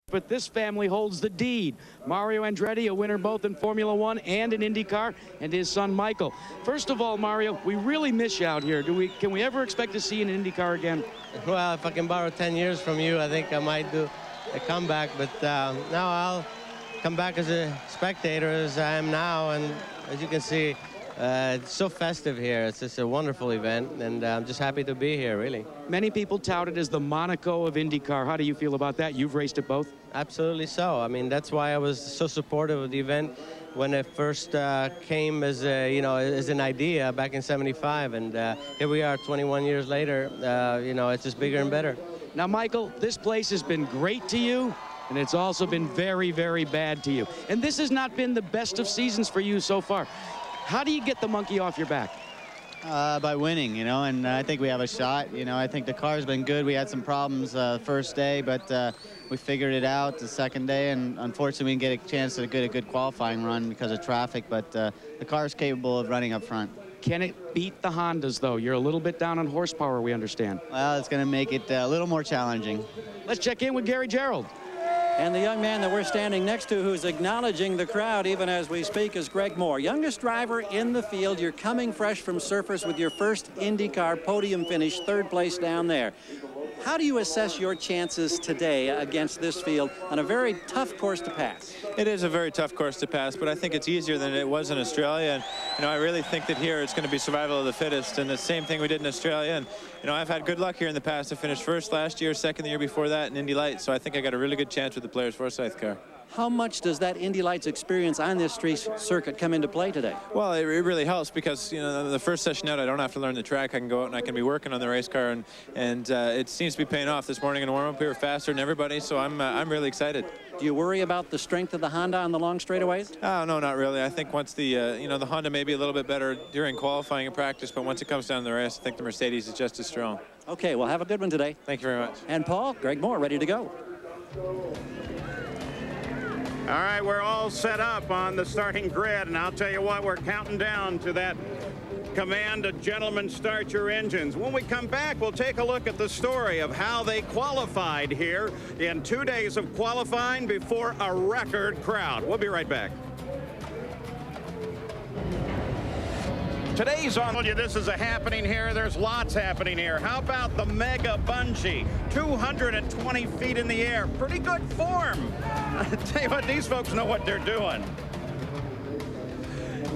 But this family holds the deed. Mario Andretti, a winner both in Formula One and in IndyCar, and his son Michael. First of all, Mario, we really miss you out here. Can we ever expect to see you in IndyCar again? Well, if I can borrow 10 years from you, I think I might do a comeback. But now I'll come back as a spectator as I am now. And as you can see, it's so festive here. It's just a wonderful event, and I'm just happy to be here, really. Many people tout it as the Monaco of IndyCar. How do you feel about that? You've raced it both? Absolutely so. I mean, that's why I was so supportive of the event when it first came as as an idea back in '75, and here we are 21 years later. It's just bigger and better. Now, Michael, this place has been great to you, and it's also been very, very bad to you. And this has not been the best of seasons for you so far. How do you get the monkey off your back? By winning, and I think we have a shot. I think the car's been good. We had some problems first day, but we figured it out the second day, and unfortunately we didn't get a chance to get a good qualifying run because of traffic, but the car is capable of running up front. Can it beat the Hondas, though? You're a little bit down on horsepower, we understand. Well, it's going to make it a little more challenging. Let's check in with Gary Gerould. And the young man that we're standing next to who's acknowledging the crowd even as we speak is Greg Moore. Youngest driver in the field. You're coming fresh from Surfers with your first IndyCar podium finish, third place down there. How do you assess your chances today against this field on a very tough course to pass? It is a very tough course to pass, but I think it's easier than it was in Australia. And, I really think that here it's going to be survival of the fittest, and the same thing we did in Australia. And, I've had good luck here in the past. I finished first last year, second the year before that in Indy Lights, so I think I got a really good chance with the Players Forsyth car. How much does that Indy Lights experience on this street circuit come into play today? Well, it really helps because, the first session out, I don't have to learn the track. I can go out and I can be working on the race car, and it seems to be paying off. This morning in warm-up, we were faster than everybody, so I'm really excited. Do you worry about the strength of the Honda on the long straightaways? Oh, no, not really. I think once the Honda may be a little bit better during qualifying and practice, but once it comes down to the race, I think the Mercedes is just as strong. Okay, well, have a good one today. Thank you very much. And Paul, Greg Moore, ready to go. All right, we're all set up on the starting grid, and I'll tell you what, we're counting down to that command to gentlemen start your engines. When we come back, we'll take a look at the story of how they qualified here in 2 days of qualifying before a record crowd. We'll be right back. Today's on you. This is a happening here. There's lots happening here. How about the mega bungee? 220 feet in the air. Pretty good form. I tell you what, these folks know what they're doing.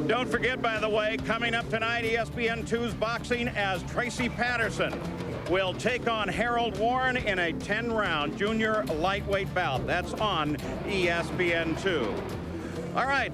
Don't forget, by the way, coming up tonight, ESPN2's boxing as Tracy Patterson will take on Harold Warren in a 10-round junior lightweight bout. That's on ESPN2. All right.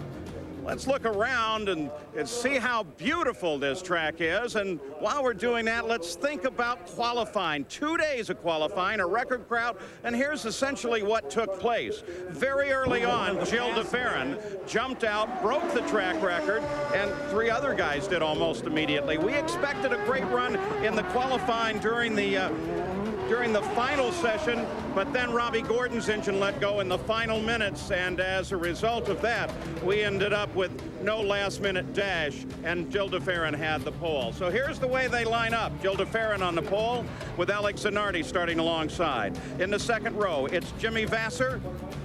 Let's look around and see how beautiful this track is. And while we're doing that, let's think about qualifying. 2 days of qualifying, a record crowd. And here's essentially what took place. Very early on, Gilles de Ferran jumped out, broke the track record, and 3 other guys did almost immediately. We expected a great run in the qualifying during the final session, but then Robbie Gordon's engine let go in the final minutes, and as a result of that, we ended up with no last-minute dash, and Gilles de Ferran had the pole. So here's the way they line up. Gilles de Ferran on the pole with Alex Zanardi starting alongside. In the second row, it's Jimmy Vasser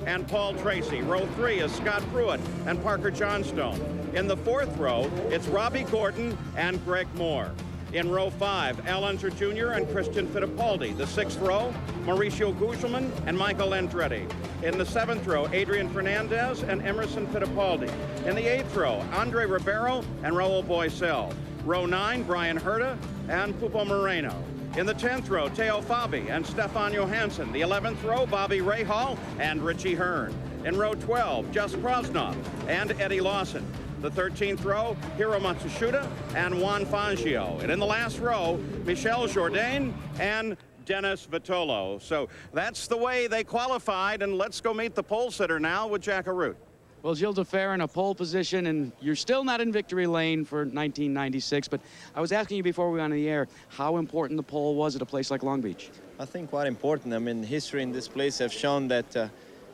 and Paul Tracy. Row 3 is Scott Pruitt and Parker Johnstone. In the fourth row, it's Robbie Gordon and Greg Moore. In row 5, Al Unser Jr. and Christian Fittipaldi. The sixth row, Mauricio Gugelmin and Michael Andretti. In the seventh row, Adrian Fernandez and Emerson Fittipaldi. In the eighth row, Andre Ribeiro and Raul Boesel. Row 9, Brian Herta and Pupo Moreno. In the 10th row, Teo Fabi and Stefan Johansson. The 11th row, Bobby Rahal and Richie Hearn. In row 12, Just Krosnoff and Eddie Lawson. The 13th row, Hiro Matsushita and Juan Fangio. And in the last row, Michel Jourdain and Dennis Vitolo. So that's the way they qualified, and let's go meet the pole sitter now with Jack Arute. Well, Gilles de Ferran, a pole position, and you're still not in victory lane for 1996, but I was asking you before we went on the air how important the pole was at a place like Long Beach. I think quite important. I mean, history in this place have shown that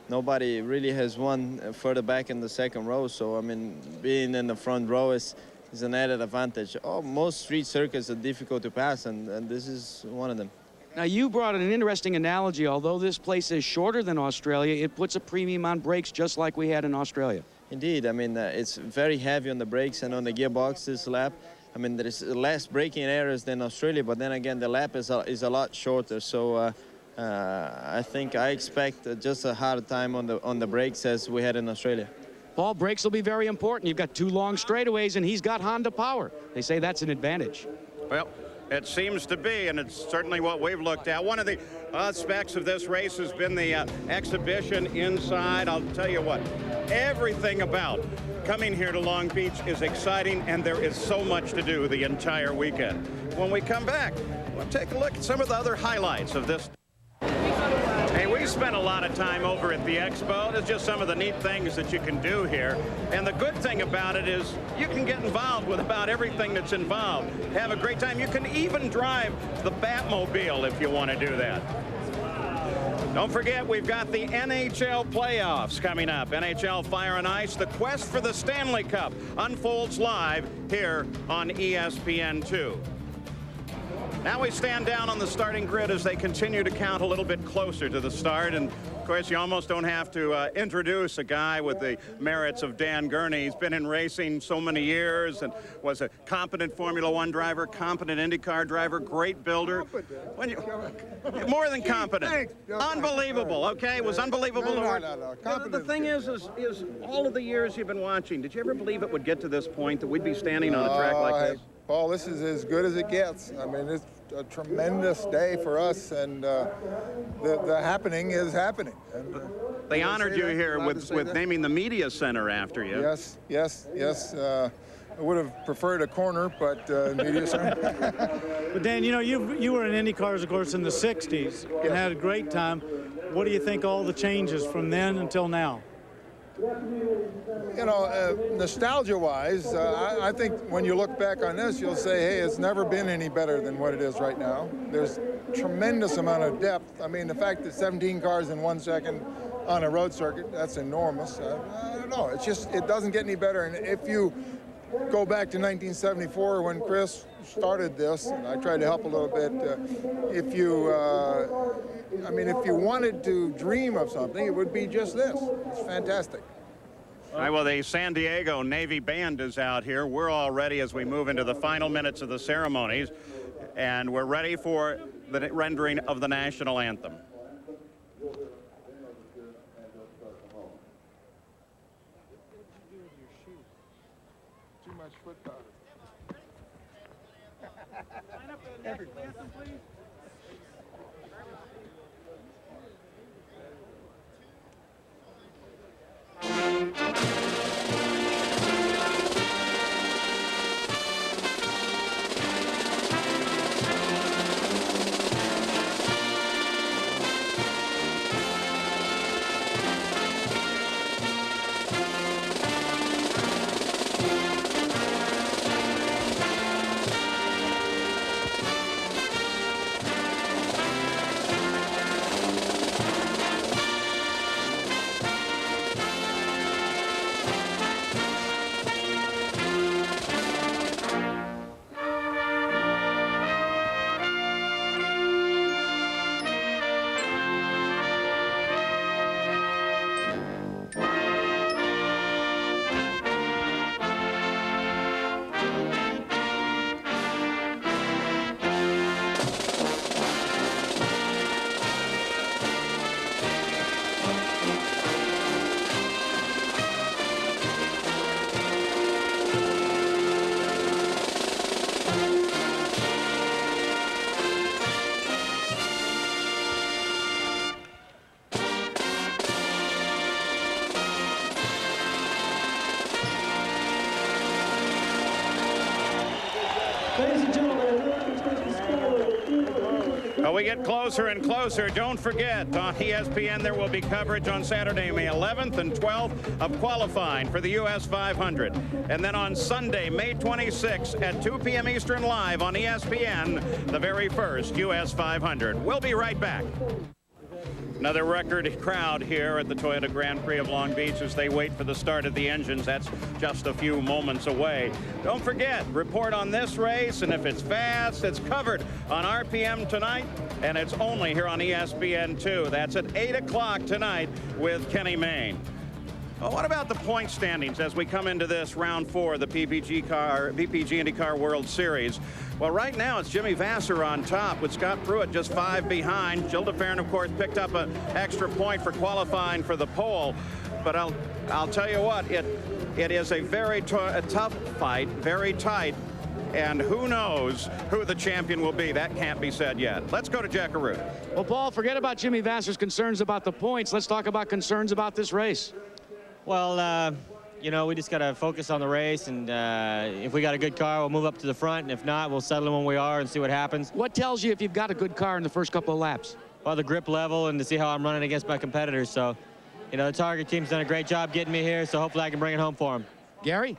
nobody really has won further back in the second row. So, I mean, being in the front row is an added advantage. Oh, most street circuits are difficult to pass, and this is one of them. Now, you brought an interesting analogy. Although this place is shorter than Australia, it puts a premium on brakes just like we had in Australia. Indeed, I mean, it's very heavy on the brakes and on the gearbox this lap. I mean, there is less braking errors than Australia, but then again, the lap is a lot shorter. So I think I expect just a harder time on the brakes as we had in Australia. Paul, brakes will be very important. You've got 2 long straightaways, and he's got Honda power. They say that's an advantage. Well, it seems to be, and it's certainly what we've looked at. One of the aspects of this race has been the exhibition inside. I'll tell you what, everything about coming here to Long Beach is exciting, and there is so much to do the entire weekend. When we come back, we'll take a look at some of the other highlights of this. Hey, we spent a lot of time over at the expo. It's just some of the neat things that you can do here. And the good thing about it is you can get involved with about everything that's involved. Have a great time. You can even drive the Batmobile if you want to do that. Don't forget, we've got the NHL playoffs coming up. NHL Fire and Ice, the quest for the Stanley Cup unfolds live here on ESPN2. Now we stand down on the starting grid as they continue to count a little bit closer to the start. And of course, you almost don't have to introduce a guy with the merits of Dan Gurney. He's been in racing so many years and was a competent Formula One driver, competent IndyCar driver, great builder. More than competent. Unbelievable, okay? It was unbelievable. No. The thing is all of the years you've been watching, did you ever believe it would get to this point that we'd be standing on a track like this? Paul, this is as good as it gets. I mean, it's a tremendous day for us, and the happening is happening. And, they honored you here with naming the media center after you. Yes. I would have preferred a corner, but media center. But Dan, you know, you were in IndyCars, of course, in the 60s and had a great time. What do you think all the changes from then until now? You know, nostalgia-wise, I think when you look back on this, you'll say, hey, it's never been any better than what it is right now. There's tremendous amount of depth. I mean, the fact that 17 cars in 1 second on a road circuit, that's enormous. I don't know. It's just, it doesn't get any better. And if you go back to 1974 when Chris started this, and I tried to help a little bit, if you wanted to dream of something, it would be just this. It's fantastic. All right, well, the San Diego Navy Band is out here. We're all ready as we move into the final minutes of the ceremonies, and we're ready for the rendering of the national anthem. Too much foot powder. Line up for the national anthem, please. We get closer and closer. Don't forget, on ESPN there will be coverage on Saturday, May 11th and 12th of qualifying for the US 500. And then on Sunday, May 26th at 2 p.m. Eastern live on ESPN, the very first US 500. We'll be right back. Another record crowd here at the Toyota Grand Prix of Long Beach as they wait for the start of the engines. That's just a few moments away. Don't forget, report on this race, and if it's fast, it's covered on RPM tonight, and it's only here on ESPN2. That's at 8 o'clock tonight with Kenny Mayne. Well, what about the point standings as we come into this round 4 of the PPG IndyCar World Series? Well, right now it's Jimmy Vasser on top with Scott Pruitt just 5 behind. Gilles de Ferran, of course, picked up an extra point for qualifying for the pole. But I'll tell you what, it is a very tough fight, very tight. And who knows who the champion will be. That can't be said yet. Let's go to Jack Arute. Well, Paul, forget about Jimmy Vasser's concerns about the points. Let's talk about concerns about this race. Well, you know, we just got to focus on the race, and if we got a good car, we'll move up to the front, and if not, we'll settle in when we are and see what happens. What tells you if you've got a good car in the first couple of laps? Well, the grip level and to see how I'm running against my competitors. So, you know, the Target team's done a great job getting me here, so hopefully I can bring it home for them. Gary?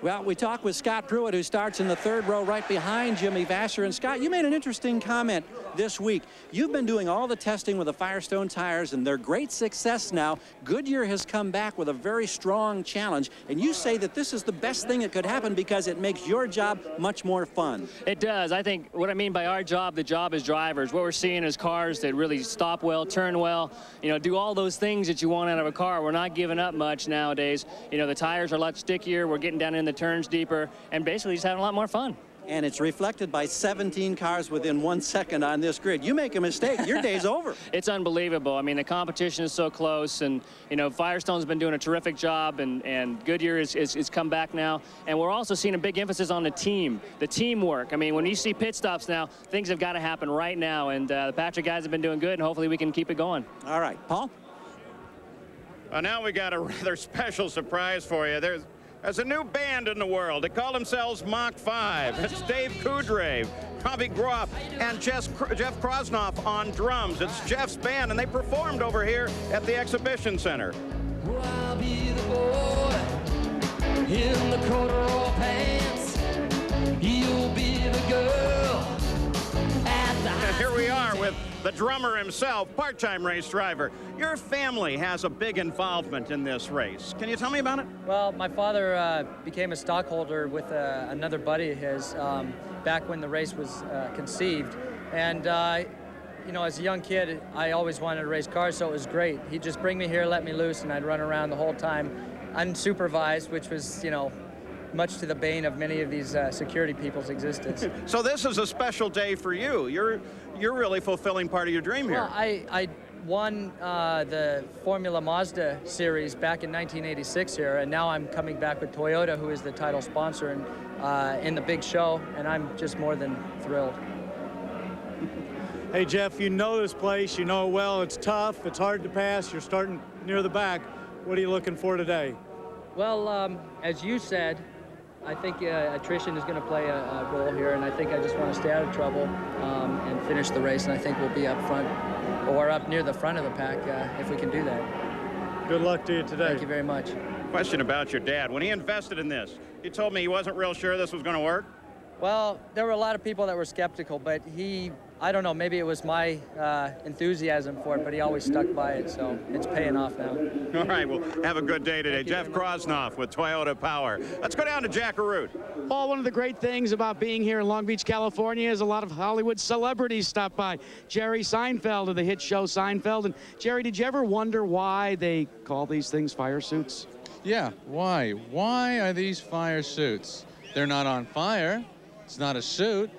Well, we talked with Scott Pruitt, who starts in the 3rd row right behind Jimmy Vasser. And Scott, you made an interesting comment this week. You've been doing all the testing with the Firestone tires, and they're great success now. Goodyear has come back with a very strong challenge, and you say that this is the best thing that could happen because it makes your job much more fun. It does. I think what I mean by our job, the job is drivers. What we're seeing is cars that really stop well, turn well, you know, do all those things that you want out of a car. We're not giving up much nowadays. You know, the tires are a lot stickier. We're getting down in the turns deeper, and basically just having a lot more fun. And it's reflected by 17 cars within 1 second on this grid. You make a mistake, your day's over. It's unbelievable. I mean, the competition is so close, and, you know, Firestone's been doing a terrific job, and Goodyear is come back now. And we're also seeing a big emphasis on the team, the teamwork. I mean, when you see pit stops now, things have got to happen right now, and the Patrick guys have been doing good, and hopefully we can keep it going. All right, Paul? Now we got a rather special surprise for you. There's a new band in the world. They call themselves Mach 5. It's Dave Kudray, Robbie Groff, and Jeff Krosnoff on drums. It's Jeff's band, and they performed over here at the Exhibition Center. Well, I'll be the boy in the corduroy pants. You'll be the girl at the And here we are with the drummer himself, part-time race driver. Your family has a big involvement in this race. Can you tell me about it? Well, my father became a stockholder with another buddy of his back when the race was conceived. And, you know, as a young kid, I always wanted to race cars, so it was great. He'd just bring me here, let me loose, and I'd run around the whole time unsupervised, which was, you know, much to the bane of many of these security people's existence. So this is a special day for you. You're really fulfilling part of your dream here. Well, I won the Formula Mazda series back in 1986 here, and now I'm coming back with Toyota, who is the title sponsor, and in the big show, and I'm just more than thrilled. Hey, Jeff, you know this place. You know it well. It's tough. It's hard to pass. You're starting near the back. What are you looking for today? Well, as you said, I think attrition is going to play a role here, and I think I just want to stay out of trouble and finish the race, and I think we'll be up front or up near the front of the pack if we can do that. Good luck to you today. Thank you very much. Question about your dad. When he invested in this, he told me he wasn't real sure this was going to work. Well, there were a lot of people that were skeptical, but I don't know, maybe it was my enthusiasm for it, but he always stuck by it, so it's paying off now. All right, well, have a good day today. Jeff Krosnoff with Toyota Power. Let's go down to Jack Arute. Paul, one of the great things about being here in Long Beach, California is a lot of Hollywood celebrities stop by. Jerry Seinfeld of the hit show Seinfeld. And Jerry, did you ever wonder why they call these things fire suits? Yeah, why? Why are these fire suits? They're not on fire. It's not a suit.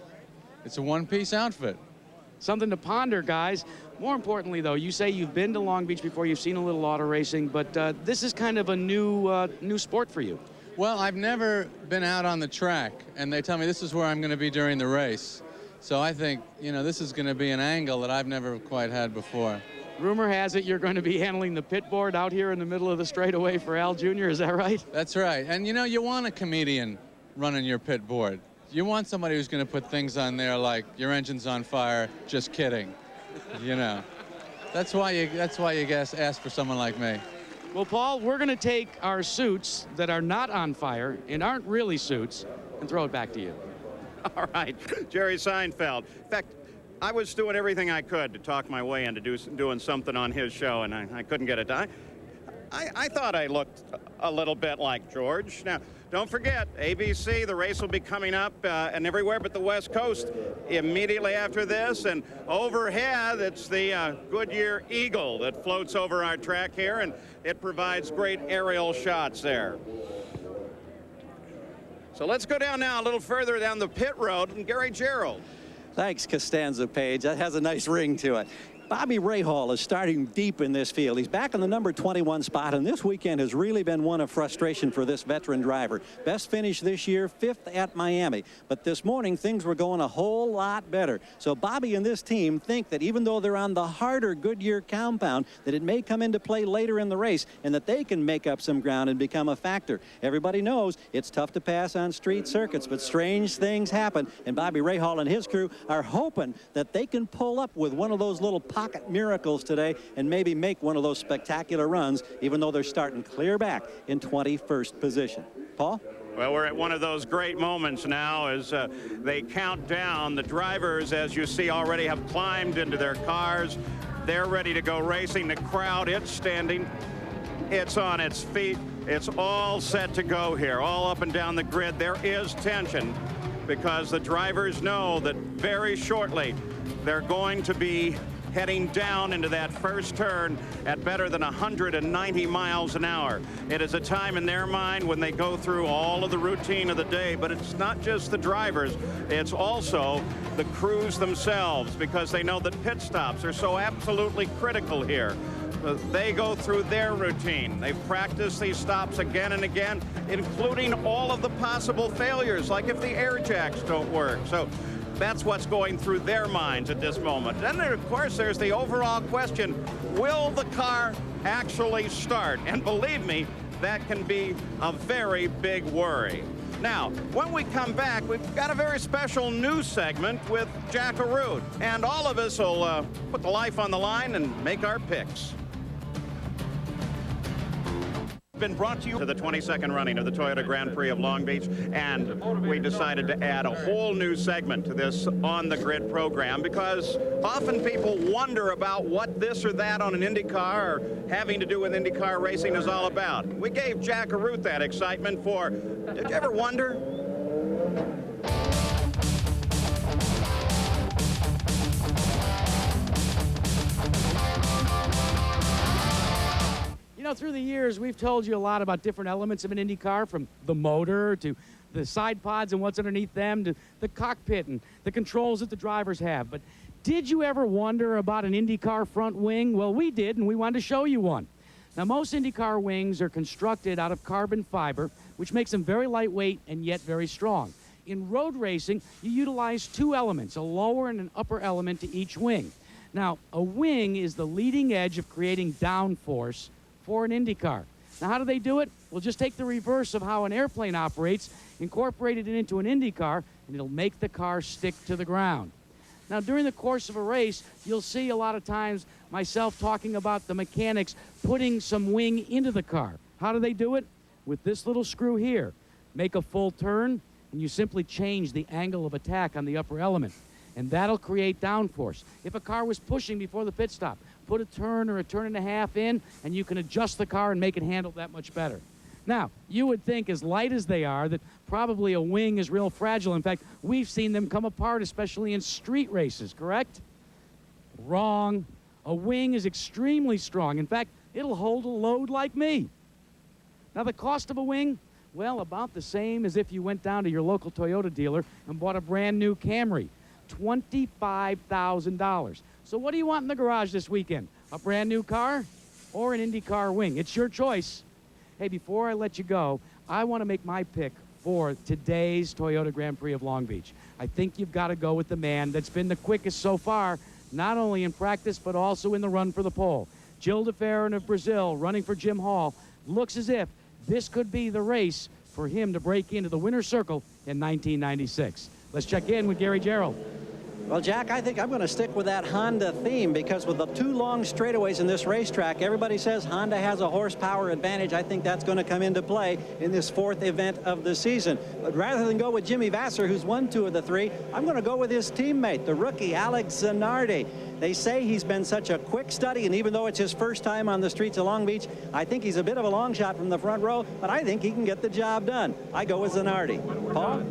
It's a one-piece outfit. Something to ponder, guys. More importantly, though, you say you've been to Long Beach before, you've seen a little auto racing, but this is kind of a new sport for you. Well, I've never been out on the track, and they tell me this is where I'm going to be during the race. So I think, you know, this is going to be an angle that I've never quite had before. Rumor has it you're going to be handling the pit board out here in the middle of the straightaway for Al Jr., is that right? That's right. And, you know, you want a comedian running your pit board. You want somebody who's going to put things on there like your engine's on fire, just kidding. You know, that's why you ask for someone like me. Well, Paul, we're going to take our suits that are not on fire and aren't really suits and throw it back to you. All right, Jerry Seinfeld. In fact, I was doing everything I could to talk my way into doing something on his show, and I couldn't get it done. I thought I looked a little bit like George. Now, don't forget, ABC, the race will be coming up and everywhere but the West Coast immediately after this. And overhead, it's the Goodyear Eagle that floats over our track here, and it provides great aerial shots there. So let's go down now a little further down the pit road, and Gary Gerould. Thanks, Costanza Page. That has a nice ring to it. Bobby Rahal is starting deep in this field. He's back in the number 21 spot, and this weekend has really been one of frustration for this veteran driver. Best finish this year, 5th at Miami. But this morning, things were going a whole lot better. So Bobby and this team think that even though they're on the harder Goodyear compound, that it may come into play later in the race and that they can make up some ground and become a factor. Everybody knows it's tough to pass on street circuits, but strange things happen, and Bobby Rahal and his crew are hoping that they can pull up with one of those little pocket miracles today and maybe make one of those spectacular runs, even though they're starting clear back in 21st position. Paul? Well, we're at one of those great moments now as they count down. The drivers, as you see, already have climbed into their cars. They're ready to go racing. The crowd, it's standing. It's on its feet. It's all set to go here, all up and down the grid. There is tension because the drivers know that very shortly they're going to be heading down into that first turn at better than 190 miles an hour. It is a time in their mind when they go through all of the routine of the day, but it's not just the drivers, it's also the crews themselves, because they know that pit stops are so absolutely critical here. They go through their routine. They've practiced these stops again and again, including all of the possible failures, like if the air jacks don't work. So that's what's going through their minds at this moment. Then, of course, there's the overall question, will the car actually start? And believe me, that can be a very big worry. Now, when we come back, we've got a very special news segment with Jack Arute, and all of us will put the life on the line and make our picks. Been brought to you to the 22nd running of the Toyota Grand Prix of Long Beach, and we decided to add a whole new segment to this On the Grid program because often people wonder about what this or that on an IndyCar or having to do with IndyCar racing is all about. We gave Jack Arute that excitement for, did you ever wonder? You know, through the years, we've told you a lot about different elements of an Indy car, from the motor to the side pods and what's underneath them to the cockpit and the controls that the drivers have. But did you ever wonder about an Indy car front wing? Well, we did, and we wanted to show you one. Now, most Indy car wings are constructed out of carbon fiber, which makes them very lightweight and yet very strong. In road racing, you utilize two elements, a lower and an upper element to each wing. Now, a wing is the leading edge of creating downforce for an Indy car. Now, how do they do it? Well, just take the reverse of how an airplane operates, incorporate it into an Indy car, and it'll make the car stick to the ground. Now, during the course of a race, you'll see a lot of times myself talking about the mechanics putting some wing into the car. How do they do it? With this little screw here. Make a full turn, and you simply change the angle of attack on the upper element, and that'll create downforce. If a car was pushing before the pit stop, put a turn or a turn and a half in, and you can adjust the car and make it handle that much better. Now, you would think, as light as they are, that probably a wing is real fragile. In fact, we've seen them come apart, especially in street races, correct? Wrong. A wing is extremely strong. In fact, it'll hold a load like me. Now, the cost of a wing? Well, about the same as if you went down to your local Toyota dealer and bought a brand new Camry. $25,000. So what do you want in the garage this weekend? A brand new car or an Indy car wing? It's your choice. Hey, before I let you go, I want to make my pick for today's Toyota Grand Prix of Long Beach. I think you've got to go with the man that's been the quickest so far, not only in practice, but also in the run for the pole. Gil de Ferran of Brazil, running for Jim Hall. Looks as if this could be the race for him to break into the winner's circle in 1996. Let's check in with Gary Gerould. Well, Jack, I think I'm going to stick with that Honda theme because with the 2 long straightaways in this racetrack, everybody says Honda has a horsepower advantage. I think that's going to come into play in this 4th event of the season. But rather than go with Jimmy Vasser, who's won 2 of the 3, I'm going to go with his teammate, the rookie Alex Zanardi. They say he's been such a quick study, and even though it's his first time on the streets of Long Beach, I think he's a bit of a long shot from the front row, but I think he can get the job done. I go with Zanardi. Paul?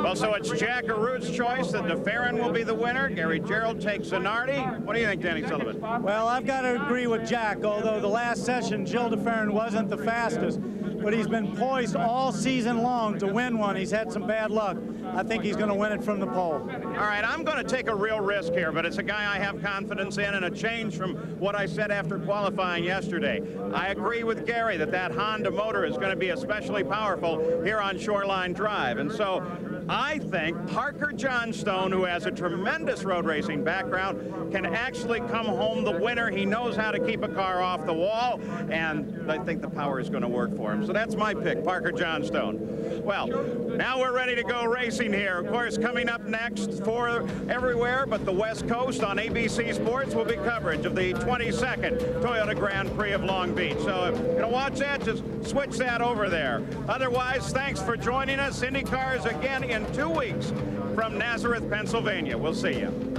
Well, so it's Jack Arut's choice that DeFerrin will be the winner. Gary Gerould takes Zanardi. What do you think, Danny Sullivan? Well, I've got to agree with Jack, although the last session, Gilles DeFerrin wasn't the fastest, but he's been poised all season long to win one. He's had some bad luck. I think he's going to win it from the pole. All right, I'm going to take a real risk here, but it's a guy I have confidence in and a change from what I said after qualifying yesterday. I agree with Gary that that Honda motor is going to be especially powerful here on Shoreline Drive. And so I think Parker Johnstone, who has a tremendous road racing background, can actually come home the winner. He knows how to keep a car off the wall, and I think the power is going to work for him. So that's my pick, Parker Johnstone. Well, now we're ready to go racing here. Of course, coming up next for everywhere but the West Coast on ABC Sports will be coverage of the 22nd Toyota Grand Prix of Long Beach. So if you're going to watch that, just switch that over there. Otherwise, thanks for joining us. IndyCars again in 2 weeks from Nazareth, Pennsylvania. We'll see you.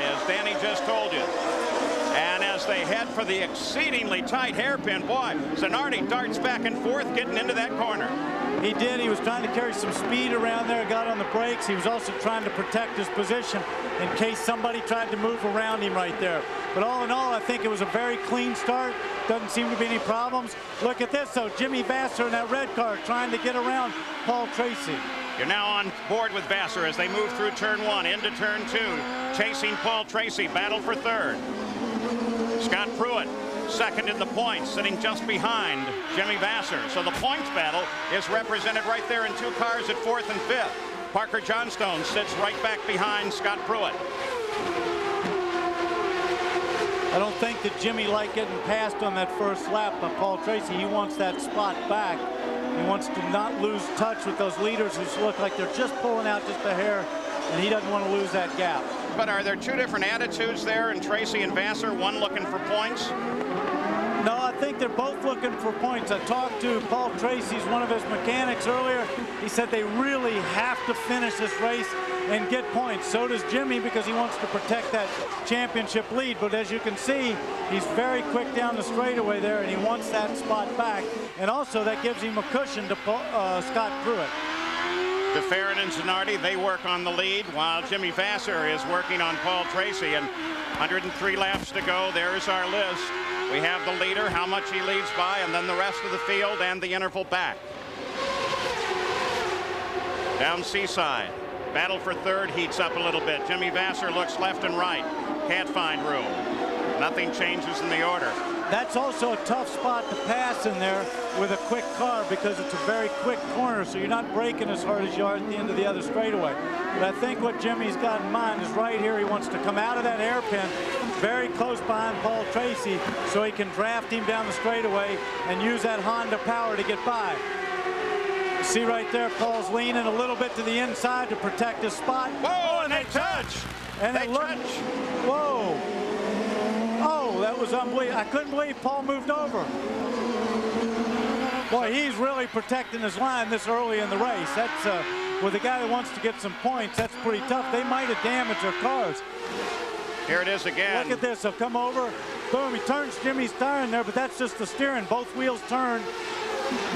as Danny just told you. And as they head for the exceedingly tight hairpin, boy, Zanardi darts back and forth getting into that corner. He did. He was trying to carry some speed around there, got on the brakes. He was also trying to protect his position in case somebody tried to move around him right there. But all in all, I think it was a very clean start. Doesn't seem to be any problems. Look at this, though. Jimmy Vasser in that red car trying to get around Paul Tracy. You're now on board with Vasser as they move through turn 1 into turn 2. Chasing Paul Tracy, battle for third. Scott Pruitt, second in the points, sitting just behind Jimmy Vasser. So the points battle is represented right there in 2 cars at 4th and 5th. Parker Johnstone sits right back behind Scott Pruitt. I don't think that Jimmy liked getting passed on that first lap by Paul Tracy. He wants that spot back. He wants to not lose touch with those leaders who look like they're just pulling out just a hair, and he doesn't want to lose that gap. But are there 2 different attitudes there in Tracy and Vasser, one looking for points? No, I think they're both looking for points. I talked to Paul Tracy's one of his mechanics earlier. He said they really have to finish this race and get points. So does Jimmy, because he wants to protect that championship lead. But as you can see, he's very quick down the straightaway there, and he wants that spot back. And also that gives him a cushion to Scott Pruitt. DeFerrin and Zanardi, they work on the lead, while Jimmy Vasser is working on Paul Tracy. And 103 laps to go. There's our list. We have the leader, how much he leads by, and then the rest of the field and the interval back. Down Seaside. Battle for third heats up a little bit. Jimmy Vasser looks left and right. Can't find room. Nothing changes in the order. That's also a tough spot to pass in there with a quick car, because it's a very quick corner, so you're not braking as hard as you are at the end of the other straightaway. But I think what Jimmy's got in mind is right here. He wants to come out of that hairpin very close behind Paul Tracy so he can draft him down the straightaway and use that Honda power to get by. You see right there, Paul's leaning a little bit to the inside to protect his spot. Whoa, and they touch. And they it looked, touch. Whoa. Oh, that was unbelievable. I couldn't believe Paul moved over. Boy, he's really protecting his line this early in the race. That's with a guy that wants to get some points, that's pretty tough. They might have damaged their cars. Here it is again. Look at this. He'll come over. Boom, he turns Jimmy's tire in there, but that's just the steering. Both wheels turn.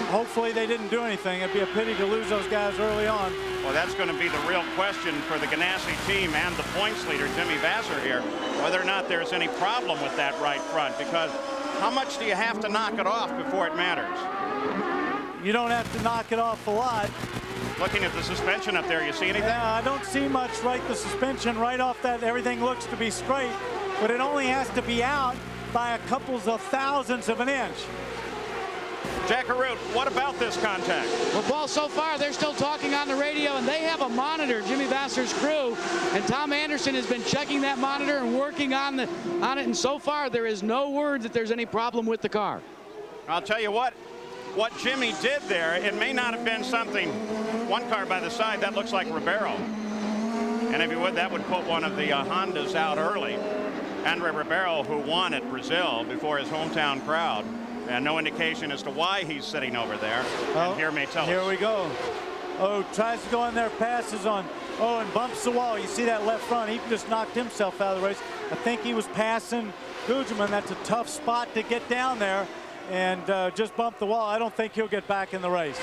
Hopefully they didn't do anything. It'd be a pity to lose those guys early on. Well, that's going to be the real question for the Ganassi team and the points leader, Jimmy Vasser, here, whether or not there's any problem with that right front, because how much do you have to knock it off before it matters? You don't have to knock it off a lot. Looking at the suspension up there, you see anything? Yeah, I don't see much. Right, the suspension right off that, everything looks to be straight, but it only has to be out by a couple of thousandths of an inch. Jack Arute, what about this contact? Well, so far they're still talking on the radio, and they have a monitor, Jimmy Vasser's crew, and Tom Anderson has been checking that monitor and working on it, and so far there is no word that there's any problem with the car. I'll tell you what Jimmy did there, it may not have been something, one car by the side, that looks like Ribeiro. And if you would, that would put one of the Hondas out early. Andre Ribeiro, who won at Brazil before his hometown crowd. And no indication as to why he's sitting over there. And here may tell us. Here we go. Oh, tries to go in there, passes on. Oh, and bumps the wall. You see that left front. He just knocked himself out of the race. I think he was passing Gugelmin. That's a tough spot to get down there. And just bumped the wall. I don't think he'll get back in the race.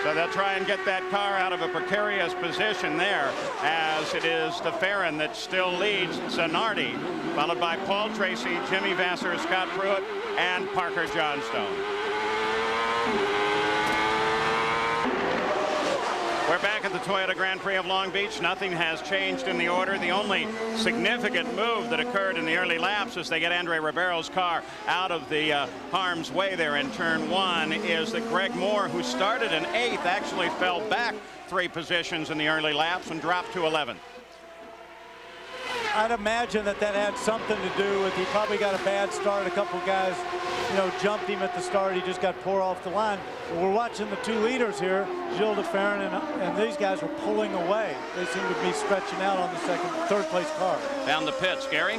So they'll try and get that car out of a precarious position there, as it is DeFerrin that still leads Zanardi, followed by Paul Tracy, Jimmy Vasser, Scott Pruitt, and Parker Johnstone. We're back at the Toyota Grand Prix of Long Beach. Nothing has changed in the order. The only significant move that occurred in the early laps as they get Andre Ribeiro's car out of the harm's way there in turn 1 is that Greg Moore, who started in 8th, actually fell back 3 positions in the early laps and dropped to 11th. I'd imagine that had something to do with he probably got a bad start. A couple guys, jumped him at the start. He just got poor off the line. But we're watching the 2 leaders here, Gilles DeFerrin, and these guys are pulling away. They seem to be stretching out on the third place car. Down the pits, Gary.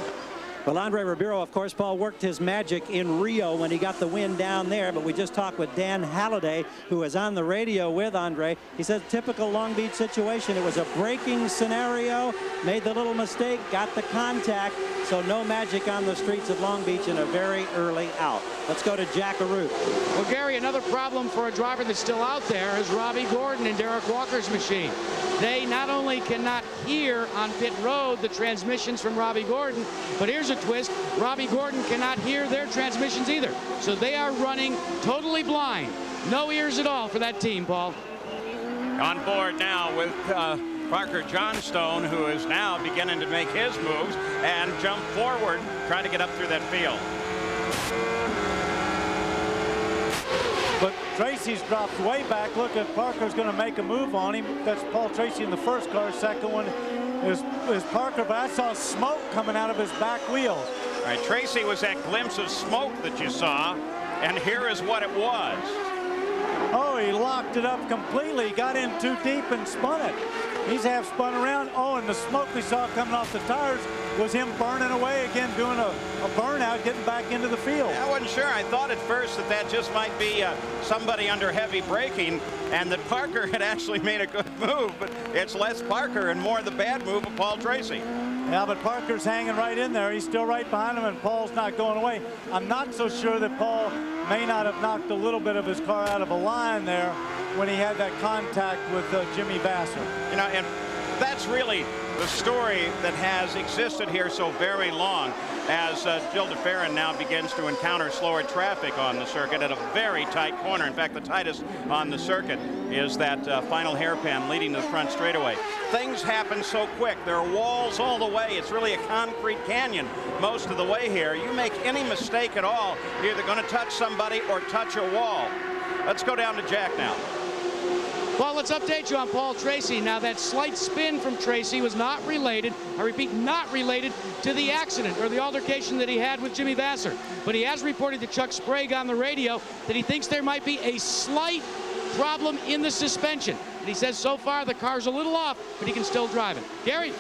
Well, Andre Ribeiro, of course, Paul, worked his magic in Rio when he got the win down there. But we just talked with Dan Halliday, who was on the radio with Andre. He said, typical Long Beach situation. It was a braking scenario, made the little mistake, got the contact. So no magic on the streets of Long Beach in a very early out. Let's go to Jack Arute. Well, Gary, another problem for a driver that's still out there is Robbie Gordon and Derek Walker's machine. They not only cannot hear on pit road the transmissions from Robbie Gordon, but here's a twist. Robbie Gordon cannot hear their transmissions either. So they are running totally blind. No ears at all for that team, Paul. On board now with Parker Johnstone, who is now beginning to make his moves and jump forward, trying to get up through that field. But Tracy's dropped way back. Look at Parker's going to make a move on him. That's Paul Tracy in the first car. Second one is Parker, but I saw smoke coming out of his back wheels. All right, Tracy was that glimpse of smoke that you saw, and here is what it was. Oh, he locked it up completely. He got in too deep and spun it. He's half spun around. Oh, and the smoke we saw coming off the tires was him burning away again, doing a burnout, getting back into the field. I wasn't sure. I thought at first that just might be somebody under heavy braking, and that Parker had actually made a good move, but it's less Parker and more the bad move of Paul Tracy. Yeah, but Parker's hanging right in there. He's still right behind him, and Paul's not going away. I'm not so sure that Paul may not have knocked a little bit of his car out of a line there when he had that contact with Jimmy Vasser. You know, and that's really the story that has existed here so very long, as Gil de Ferran now begins to encounter slower traffic on the circuit at a very tight corner. In fact, the tightest on the circuit is that final hairpin leading to the front straightaway. Things happen so quick. There are walls all the way. It's really a concrete canyon most of the way here. You make any mistake at all, you're either going to touch somebody or touch a wall. Let's go down to Jack now. Well, let's update you on Paul Tracy. Now, that slight spin from Tracy was not related, I repeat, not related to the accident or the altercation that he had with Jimmy Vasser. But he has reported to Chuck Sprague on the radio that he thinks there might be a slight problem in the suspension. And he says so far the car's a little off, but he can still drive it. Gary?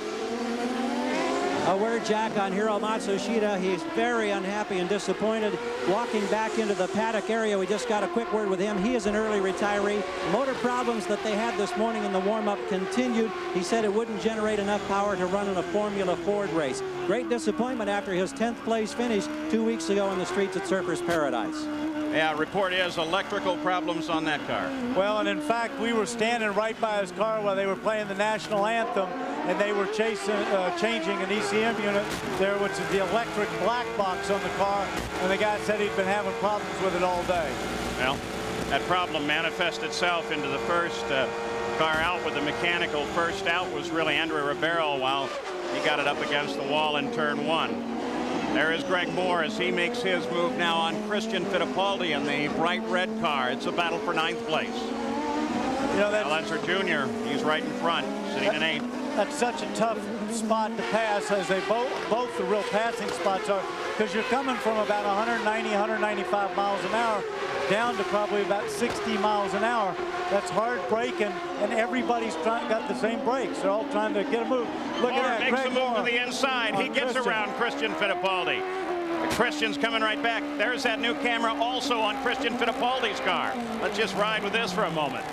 A word, Jack, on Hiro Matsushita. He's very unhappy and disappointed walking back into the paddock area. We just got a quick word with him. He is an early retiree. Motor problems that they had this morning in the warm-up continued. He said it wouldn't generate enough power to run in a Formula Ford race. Great disappointment after his 10th place finish 2 weeks ago on the streets at Surfers Paradise. Yeah, report is electrical problems on that car. Well, and in fact, we were standing right by his car while they were playing the national anthem, and they were changing an ECM unit there, which is the electric black box on the car, and the guy said he'd been having problems with it all day. Well, that problem manifested itself into the first car out with the mechanical first out was really Andre Ribeiro while he got it up against the wall in turn one. There is Greg Moore as he makes his move now on Christian Fittipaldi in the bright red car. It's a battle for 9th place. You know, Al Unser Jr., he's right in front, sitting in 8th. That's such a tough spot to pass, as they both the real passing spots are, because you're coming from about 190, 195 miles an hour down to probably about 60 miles an hour. That's hard braking, and everybody's got the same brakes. They're all trying to get a move. Look Moore at that. makes Greg a move Moore to the inside. He gets Christian. around Christian Fittipaldi. Christian's coming right back. There's that new camera also on Christian Fittipaldi's car. Let's just ride with this for a moment.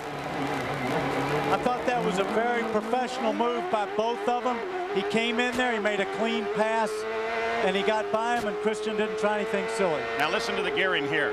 I thought that was a very professional move by both of them. He came in there, he made a clean pass, and he got by him, and Christian didn't try anything silly. Now listen to the gearing here.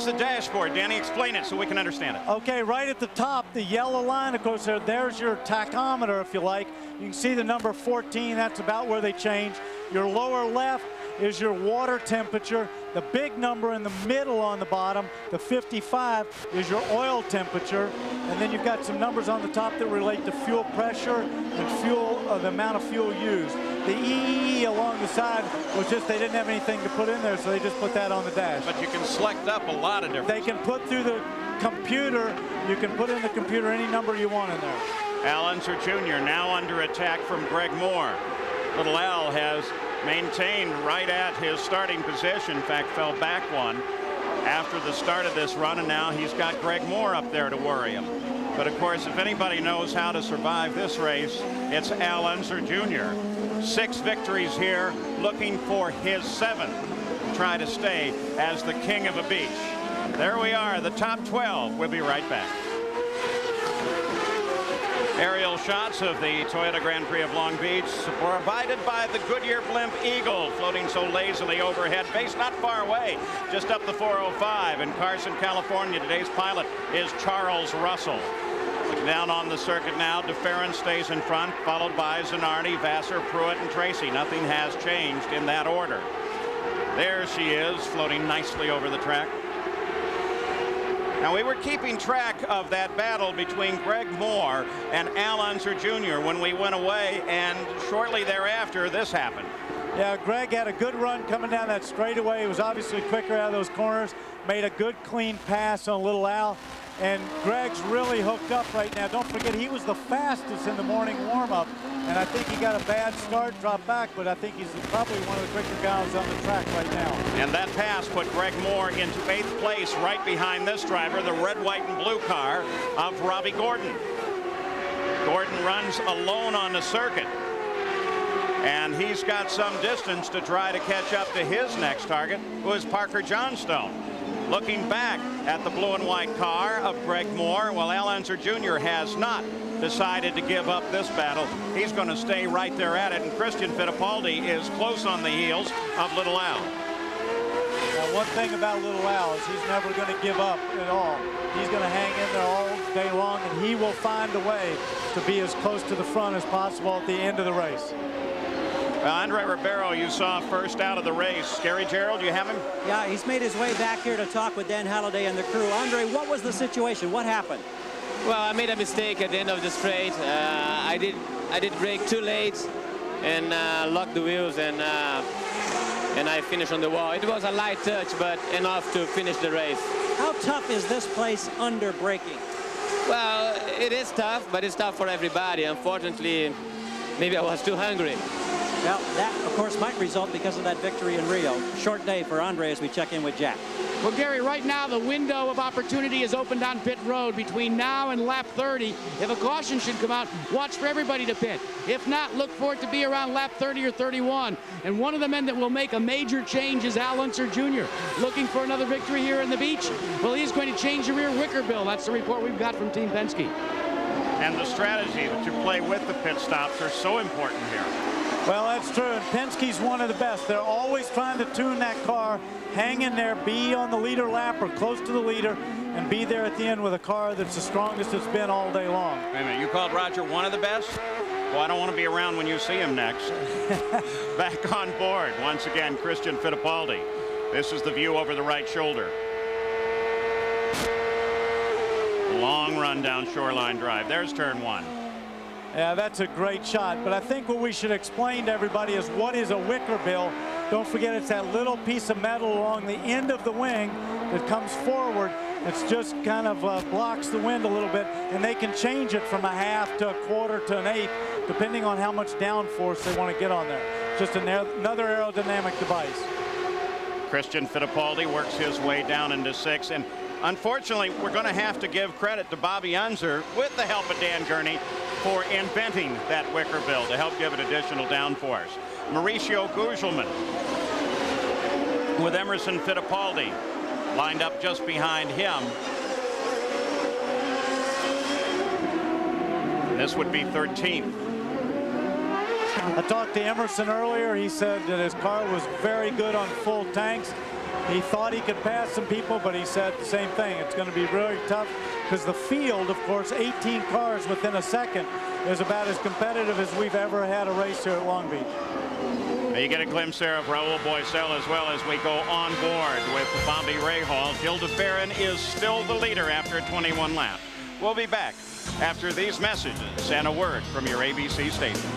The dashboard. Danny, explain it so we can understand it. Okay, right at the top, the yellow line, of course, there's your tachometer, if you like. You can see the number 14. That's about where they change. Your lower left is your water temperature. The big number in the middle on the bottom, the 55, is your oil temperature. And then you've got some numbers on the top that relate to fuel pressure and fuel, the amount of fuel used. The EE along the side was just they didn't have anything to put in there, so they just put that on the dash. But you can select up a lot of different. They can put through the computer, you can put in the computer any number you want in there. Al Unser Jr. now under attack from Greg Moore. Little Al has maintained right at his starting position. In fact, fell back one. after the start of this run, and now he's got Greg Moore up there to worry him. But of course, if anybody knows how to survive this race, it's Al Unser Jr. 6 victories here, looking for his 7th to try to stay as the king of the beach. There we are, the top 12. We'll be right back. Aerial shots of the Toyota Grand Prix of Long Beach, provided by the Goodyear Blimp Eagle, floating so lazily overhead, base not far away, just up the 405 in Carson, California. Today's pilot is Charles Russell. Looking down on the circuit now, DeFerrin stays in front, followed by Zanardi, Vassar, Pruitt, and Tracy. Nothing has changed in that order. There she is, floating nicely over the track. Now, we were keeping track of that battle between Greg Moore and Al Unser Jr. when we went away, and shortly thereafter, this happened. Yeah, Greg had a good run coming down that straightaway. He was obviously quicker out of those corners, made a good clean pass on Little Al, and Greg's really hooked up right now. Don't forget, he was the fastest in the morning warm-up, and I think he got a bad start, dropped back, but I think he's probably one of the quicker guys on the track right now. And that pass put Greg Moore into 8th place, right behind this driver, the red, white, and blue car of Robbie Gordon. Gordon runs alone on the circuit, and he's got some distance to try to catch up to his next target, who is Parker Johnstone. Looking back at the blue and white car of Greg Moore, well, Al Unser Jr. has not decided to give up this battle. He's going to stay right there at it, and Christian Fittipaldi is close on the heels of Little Al. Now, one thing about Little Al is he's never going to give up at all. He's going to hang in there all day long, and he will find a way to be as close to the front as possible at the end of the race. Well, Andre Ribeiro, you saw first out of the race. Gary Gerald, you have him? Yeah, he's made his way back here to talk with Dan Halliday and the crew. Andre, what was the situation? What happened? Well, I made a mistake at the end of the straight. I did brake too late and locked the wheels, and I finished on the wall. It was a light touch, but enough to finish the race. How tough is this place under braking? Well, it is tough, but it's tough for everybody. Unfortunately, maybe I was too hungry. Well, that, of course, might result because of that victory in Rio. Short day for Andre as we check in with Jack. Well, Gary, right now the window of opportunity is opened on pit road between now and lap 30. If a caution should come out, watch for everybody to pit. If not, look for it to be around lap 30 or 31. And one of the men that will make a major change is Al Unser Jr. Looking for another victory here in the beach. Well, he's going to change the rear wicker bill. That's the report we've got from Team Penske. And the strategy to play with the pit stops are so important here. Well, that's true, and Penske's one of the best. They're always trying to tune that car, hang in there, be on the leader lap or close to the leader, and be there at the end with a car that's the strongest it's been all day long. Wait a minute, you called Roger one of the best? Well, I don't want to be around when you see him next. Back on board, once again, Christian Fittipaldi. This is the view over the right shoulder. Long run down Shoreline Drive. There's turn 1. Yeah, that's a great shot, but I think what we should explain to everybody is what is a wicker bill. Don't forget, it's that little piece of metal along the end of the wing that comes forward. It's just kind of blocks the wind a little bit, and they can change it from a half to a quarter to an eighth, depending on how much downforce they want to get on there. Just another aerodynamic device. Christian Fittipaldi works his way down into 6th, and unfortunately, we're going to have to give credit to Bobby Unser, with the help of Dan Gurney, for inventing that wicker bill to help give it additional downforce. Mauricio Gugelmin with Emerson Fittipaldi lined up just behind him. This would be 13th. I talked to Emerson earlier. He said that his car was very good on full tanks. He thought he could pass some people, but he said the same thing. It's going to be really tough because the field, of course, 18 cars within a second is about as competitive as we've ever had a race here at Long Beach. You get a glimpse there of Raul Boesel as well as we go on board with Bobby Rahal. Gil de Ferran is still the leader after 21 laps. We'll be back after these messages and a word from your ABC station.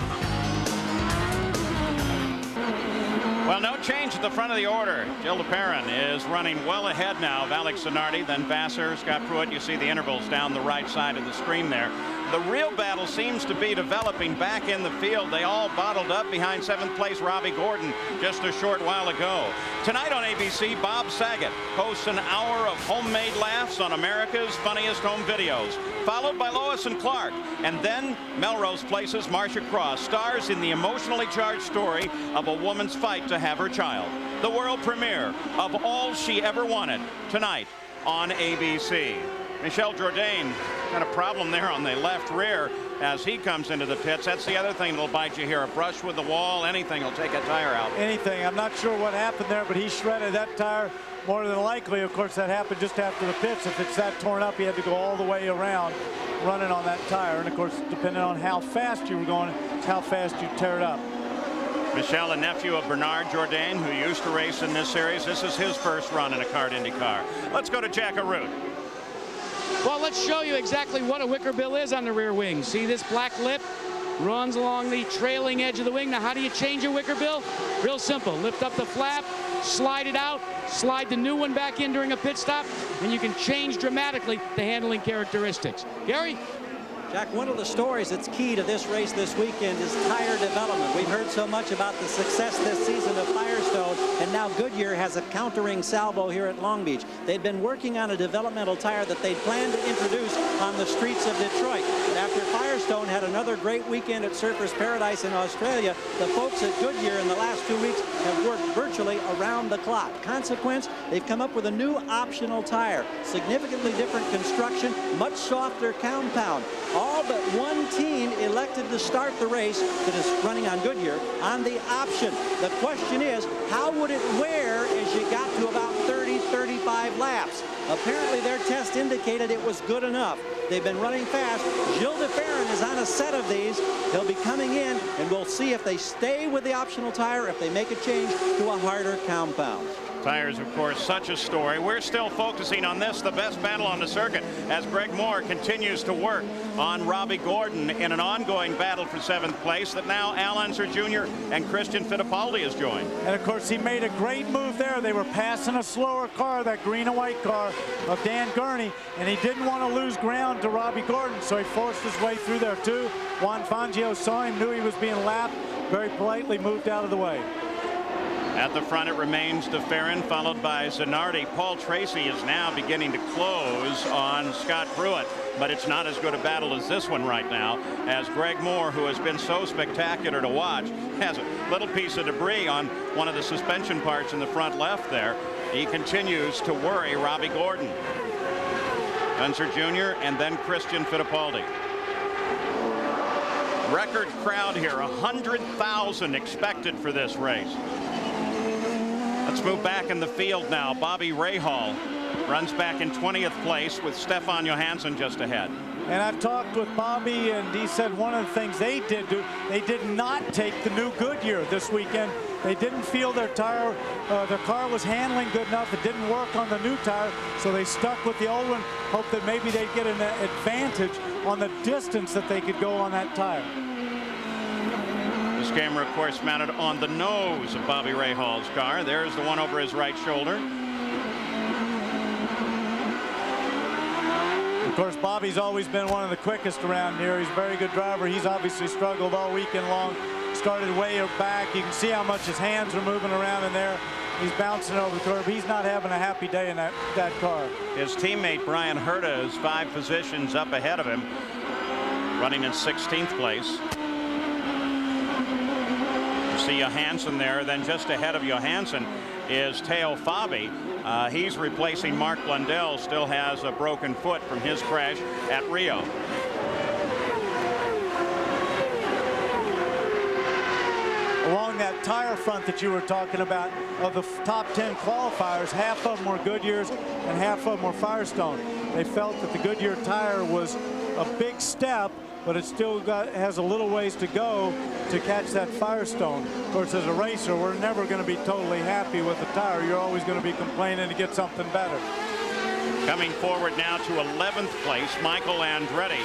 Well, no change at the front of the order. Gil de Ferran is running well ahead now of Alex Zanardi, then Vassar, Scott Pruitt. You see the intervals down the right side of the screen there. the real battle seems to be developing back in the field. They all bottled up behind 7th place Robbie Gordon just a short while ago. Tonight on ABC, Bob Saget hosts an hour of homemade laughs on America's Funniest Home Videos, followed by Lois and Clark. And then Melrose Place's Marcia Cross stars in the emotionally charged story of a woman's fight to have her child. The world premiere of All She Ever Wanted, tonight on ABC. Michel Jourdain got a problem there on the left rear as he comes into the pits. That's the other thing that'll bite you here. A brush with the wall, anything will take a tire out. Anything. I'm not sure what happened there, but he shredded that tire. More than likely, of course, that happened just after the pits. If it's that torn up, he had to go all the way around running on that tire. And, of course, depending on how fast you were going, it's how fast you tear it up. Michel, a nephew of Bernard Jourdain, who used to race in this series. This is his first run in a CART Indy car. Let's go to Jack Arute. Well, let's show you exactly what a wicker bill is on the rear wing. See this black lip runs along the trailing edge of the wing. Now, how do you change a wicker bill? Real simple. Lift up the flap, slide it out, slide the new one back in during a pit stop, and you can change dramatically the handling characteristics. Gary? Jack, one of the stories that's key to this race this weekend is tire development. We've heard so much about the success this season of Firestone, and now Goodyear has a countering salvo here at Long Beach. They'd been working on a developmental tire that they'd planned to introduce on the streets of Detroit. And after Firestone had another great weekend at Surfers Paradise in Australia, the folks at Goodyear in the last 2 weeks have worked virtually around the clock. Consequence, they've come up with a new optional tire. Significantly different construction, much softer compound. All but one team elected to start the race that is running on Goodyear on the option. The question is, how would it wear as you got to about 30, 35 laps? Apparently their test indicated it was good enough. They've been running fast. Gilles de Ferran is on a set of these. He'll be coming in, and we'll see if they stay with the optional tire, if they make a change to a harder compound. Tires, of course, such a story. We're still focusing on this, the best battle on the circuit, as Greg Moore continues to work on Robbie Gordon in an ongoing battle for 7th place that now Al Unser Jr. and Christian Fittipaldi has joined. And, of course, he made a great move there. They were passing a slower car, that green and white car of Dan Gurney, and he didn't want to lose ground to Robbie Gordon, so he forced his way through there, too. Juan Fangio saw him, knew he was being lapped, very politely moved out of the way. At the front, it remains de Ferran, followed by Zanardi. Paul Tracy is now beginning to close on Scott Pruitt, but it's not as good a battle as this one right now, as Greg Moore, who has been so spectacular to watch, has a little piece of debris on one of the suspension parts in the front left there. He continues to worry Robbie Gordon. Unser Jr. and then Christian Fittipaldi. Record crowd here, 100,000 expected for this race. Let's move back in the field now. Bobby Rahal runs back in 20th place with Stefan Johansson just ahead. And I've talked with Bobby, and he said one of the things they did do, they did not take the new Goodyear this weekend. They didn't feel their tire, their car was handling good enough. It didn't work on the new tire, so they stuck with the old one, hoped that maybe they'd get an advantage on the distance that they could go on that tire. This camera, of course, mounted on the nose of Bobby Rahal's car. There's the one over his right shoulder. Of course, Bobby's always been one of the quickest around here. He's a very good driver. He's obviously struggled all weekend long. Started way back. You can see how much his hands are moving around in there. He's bouncing over the curb. He's not having a happy day in that car. His teammate Brian Herta is 5 positions up ahead of him, running in 16th place. You see Johansson there. Then just ahead of Johansson is Teo Fabi. He's replacing Mark Blundell. Still has a broken foot from his crash at Rio. Along that tire front that you were talking about, of the top 10 qualifiers, half of them were Goodyears and half of them were Firestone. They felt that the Goodyear tire was a big step, but it still has a little ways to go to catch that Firestone. Of course, as a racer, we're never going to be totally happy with the tire. You're always going to be complaining to get something better. Coming forward now to 11th place, Michael Andretti.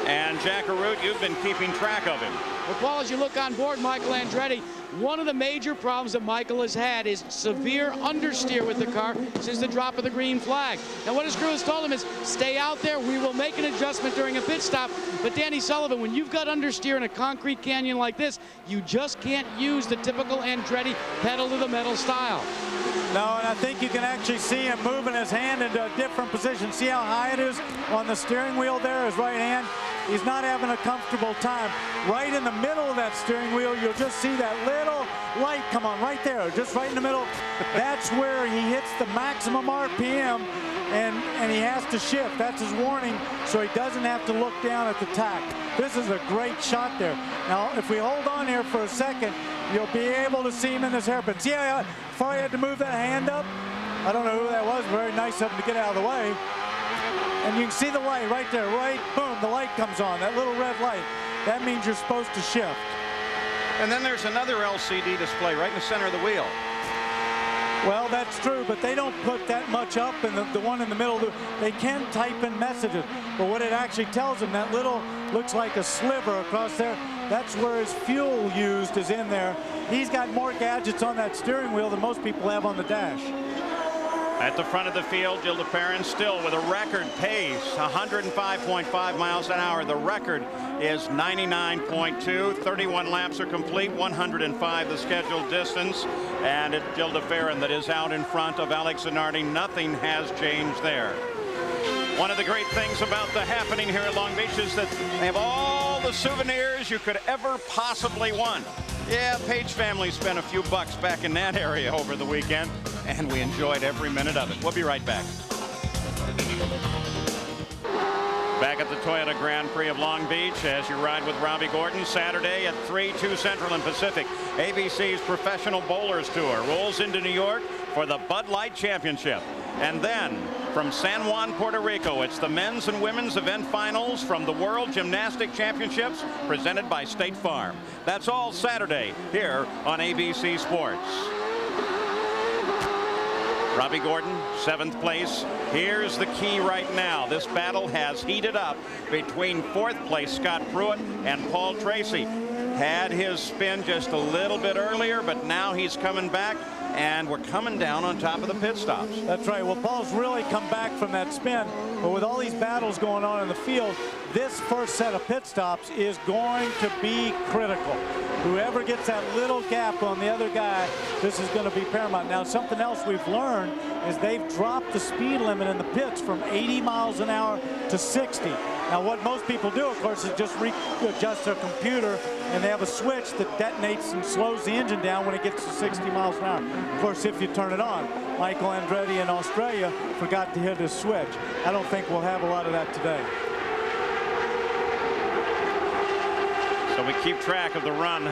And Jack Arute, you've been keeping track of him. Well, Paul, as you look on board, Michael Andretti one of the major problems that Michael has had is severe understeer with the car since the drop of the green flag. Now, what his crew has told him is, stay out there. We will make an adjustment during a pit stop. But Danny Sullivan, when you've got understeer in a concrete canyon like this, you just can't use the typical Andretti pedal to the metal style. No, and I think you can actually see him moving his hand into a different position. See how high it is on the steering wheel there, his right hand? He's not having a comfortable time. Right in the middle of that steering wheel, you'll just see that little light come on right there, just right in the middle. That's where he hits the maximum RPM, and he has to shift. That's his warning, so he doesn't have to look down at the tack. This is a great shot there. Now, if we hold on here for a second, you'll be able to see him in this hairpin. See how far he had to move that hand up? I don't know who that was. Very nice of him to get out of the way. And you can see the light right there, right? Boom, the light comes on, that little red light. That means you're supposed to shift. And then there's another LCD display right in the center of the wheel. Well, that's true, but they don't put that much up, and the one in the middle, they can type in messages. But what it actually tells them, that little, looks like a sliver across there, that's where his fuel used is in there. He's got more gadgets on that steering wheel than most people have on the dash. At the front of the field, Gil de Ferran still with a record pace, 105.5 miles an hour. The record is 99.2. 31 laps are complete, 105 the scheduled distance. And it's Gil de Ferran that is out in front of Alex Zanardi. Nothing has changed there. One of the great things about the happening here at Long Beach is that they have all the souvenirs you could ever possibly want. Yeah, Page family spent a few bucks back in that area over the weekend, and we enjoyed every minute of it. We'll be right back. Back at the Toyota Grand Prix of Long Beach as you ride with Robbie Gordon Saturday at 3, 2 Central and Pacific. ABC's Professional Bowlers Tour rolls into New York for the Bud Light Championship. And then from San Juan, Puerto Rico, it's the men's and women's event finals from the World Gymnastic Championships presented by State Farm. That's all Saturday here on ABC Sports. Robbie Gordon, 7th place. Here's the key right now. This battle has heated up between 4th place Scott Pruitt and Paul Tracy. Had his spin just a little bit earlier, but now he's coming back, and we're coming down on top of the pit stops. That's right. Well, Paul's really come back from that spin, but with all these battles going on in the field, this first set of pit stops is going to be critical. Whoever gets that little gap on the other guy, this is going to be paramount. Now, something else we've learned is they've dropped the speed limit in the pits from 80 miles an hour to 60. Now, what most people do, of course, is just readjust their computer, and they have a switch that detonates and slows the engine down when it gets to 60 miles an hour. Of course, if you turn it on. Michael Andretti in Australia forgot to hit his switch. I don't think we'll have a lot of that today. So we keep track of the run,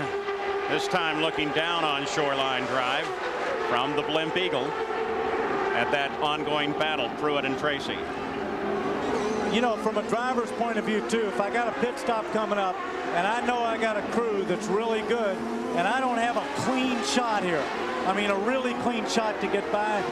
this time looking down on Shoreline Drive from the Blimp Eagle at that ongoing battle, Pruitt and Tracy. You know, from a driver's point of view, too, if I got a pit stop coming up and I know I got a crew that's really good and I don't have a clean shot here, I mean, a really clean shot to get by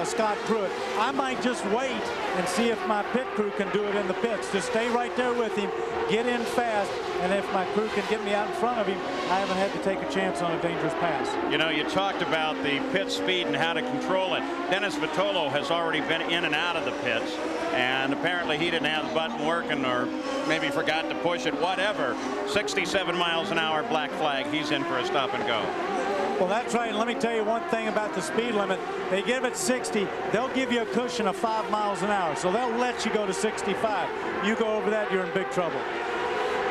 Scott Pruitt, I might just wait and see if my pit crew can do it in the pits. Just stay right there with him, get in fast, and if my crew can get me out in front of him, I haven't had to take a chance on a dangerous pass. You know, you talked about the pit speed and how to control it. Dennis Vitolo has already been in and out of the pits, and apparently he didn't have the button working or maybe forgot to push it, whatever. 67 miles an hour, black flag. He's in for a stop and go. Well, that's right. And let me tell you one thing about the speed limit. They give it 60. They'll give you a cushion of 5 miles an hour. So they'll let you go to 65. You go over that, you're in big trouble.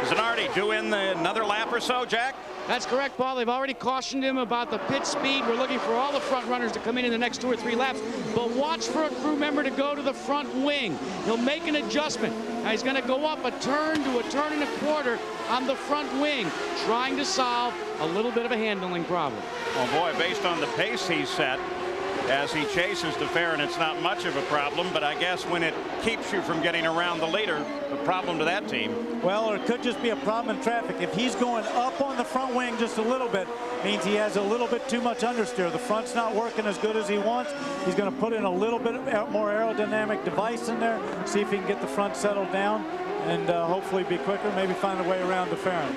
Zanardi due in another lap or so, Jack? That's correct, Paul. They've already cautioned him about the pit speed. We're looking for all the front runners to come in the next 2 or 3 laps. But watch for a crew member to go to the front wing. He'll make an adjustment. Now he's going to go up a turn to a turn and a quarter on the front wing, trying to solve a little bit of a handling problem. Oh boy, based on the pace he's set, as he chases de Ferran, it's not much of a problem, but I guess when it keeps you from getting around the leader, the problem to that team. Well, or it could just be a problem in traffic. If he's going up on the front wing just a little bit, means he has a little bit too much understeer. The front's not working as good as he wants. He's going to put in a little bit more aerodynamic device in there, see if he can get the front settled down, and hopefully be quicker, maybe find a way around de Ferran.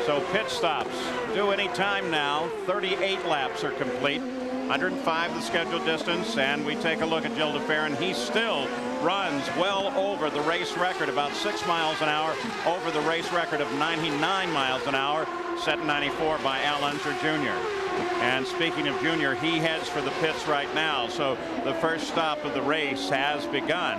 So pit stops due any time now. 38 laps are complete. 105 the scheduled distance, and we take a look at Gil de Ferran. He still runs well over the race record, about 6 miles an hour over the race record of 99 miles an hour, set in 94 by Al Unser Jr. And speaking of Junior, he heads for the pits right now. So the first stop of the race has begun.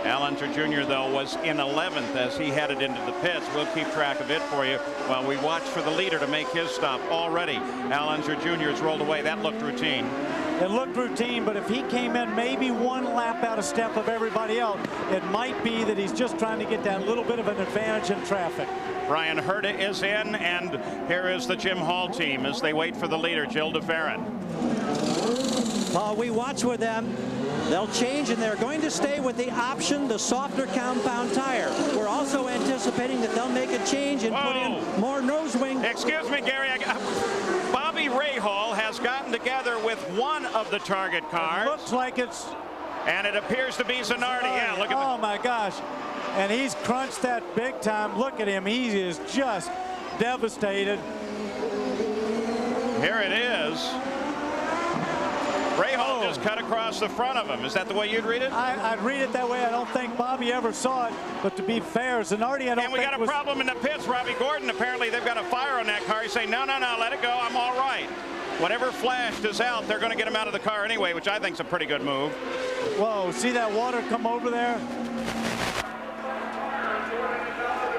Al Unser Jr., though, was in 11th as he headed into the pits. We'll keep track of it for you while we watch for the leader to make his stop. Already, Al Unser Jr. has rolled away. That looked routine. It looked routine, but if he came in maybe one lap out of step of everybody else, it might be that he's just trying to get that little bit of an advantage in traffic. Brian Herta is in, and here is the Jim Hall team as they wait for the leader, Gil de Ferran. We watch with them. They'll change, and they're going to stay with the option, the softer compound tire. We're also anticipating that they'll make a change and put in more nose wing. Excuse me, Gary. Bobby Rahal has gotten together with one of the target cars. It looks like it's... And it appears to be Zanardi. Yeah, look at Oh, my gosh. And he's crunched that big time. Look at him. He is just devastated. Here it is. Rahal just cut across the front of him. Is that the way you'd read it? I'd read it that way. I don't think Bobby ever saw it. But to be fair, Zanardi, I don't think And we got a problem in the pits. Robbie Gordon, apparently they've got a fire on that car. He's saying, no, let it go. I'm all right. Whatever flashed is out. They're going to get him out of the car anyway, which I think is a pretty good move. Whoa, see that water come over there?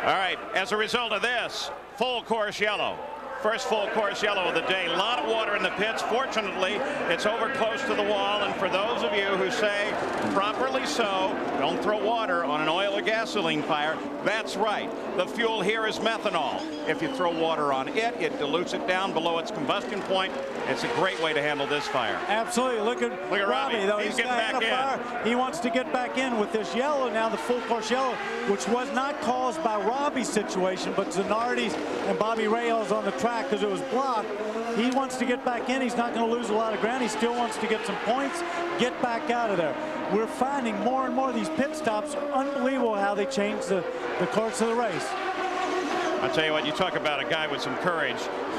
All right, as a result of this, full course yellow. First full course yellow of the day. A lot of water in the pits. Fortunately, it's over close to the wall. And for those of you who say, properly so, don't throw water on an oil or gasoline fire, that's right. The fuel here is methanol. If you throw water on it, it dilutes it down below its combustion point. It's a great way to handle this fire. Absolutely. Look at Robbie, though. He's getting back in. Fire. He wants to get back in with this yellow now, the full course yellow, which was not caused by Robbie's situation, but Zanardi's and Bobby Rahal's on the track because it was blocked. He wants to get back in. He's not going to lose a lot of ground. He still wants to get some points, get back out of there. We're finding more and more of these pit stops. Unbelievable how they change the course of the race. I'll tell you what, you talk about a guy with some courage.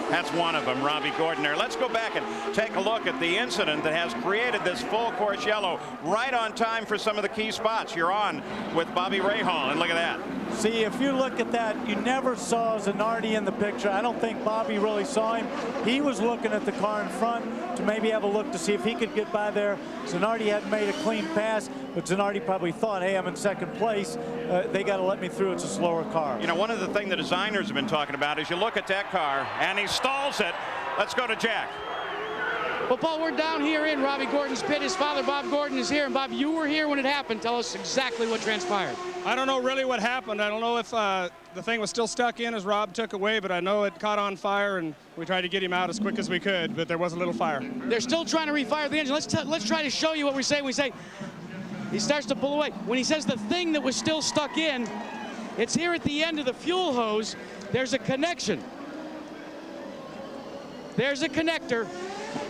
That's one of them, Robbie Gordon there. Let's go back and take a look at the incident that has created this full course yellow right on time for some of the key spots. You're on with Bobby Rahal, and look at that. See, if you look at that, you never saw Zanardi in the picture. I don't think Bobby really saw him. He was looking at the car in front to maybe have a look to see if he could get by there. Zanardi hadn't made a clean pass, but Zanardi probably thought, hey, I'm in second place. They got to let me through. It's a slower car. You know, one of the things the designers have been talking about is you look at that car, and he stalls it. Let's go to Jack. Well, Paul, we're down here in Robbie Gordon's pit. His father, Bob Gordon, is here. And, Bob, you were here when it happened. Tell us exactly what transpired. I don't know really what happened. I don't know if the thing was still stuck in as Rob took away, but I know it caught on fire, and we tried to get him out as quick as we could, but there was a little fire. They're still trying to refire the engine. Let's try to show you what we say. We say he starts to pull away. When he says the thing that was still stuck in, it's here at the end of the fuel hose. There's a connection. There's a connector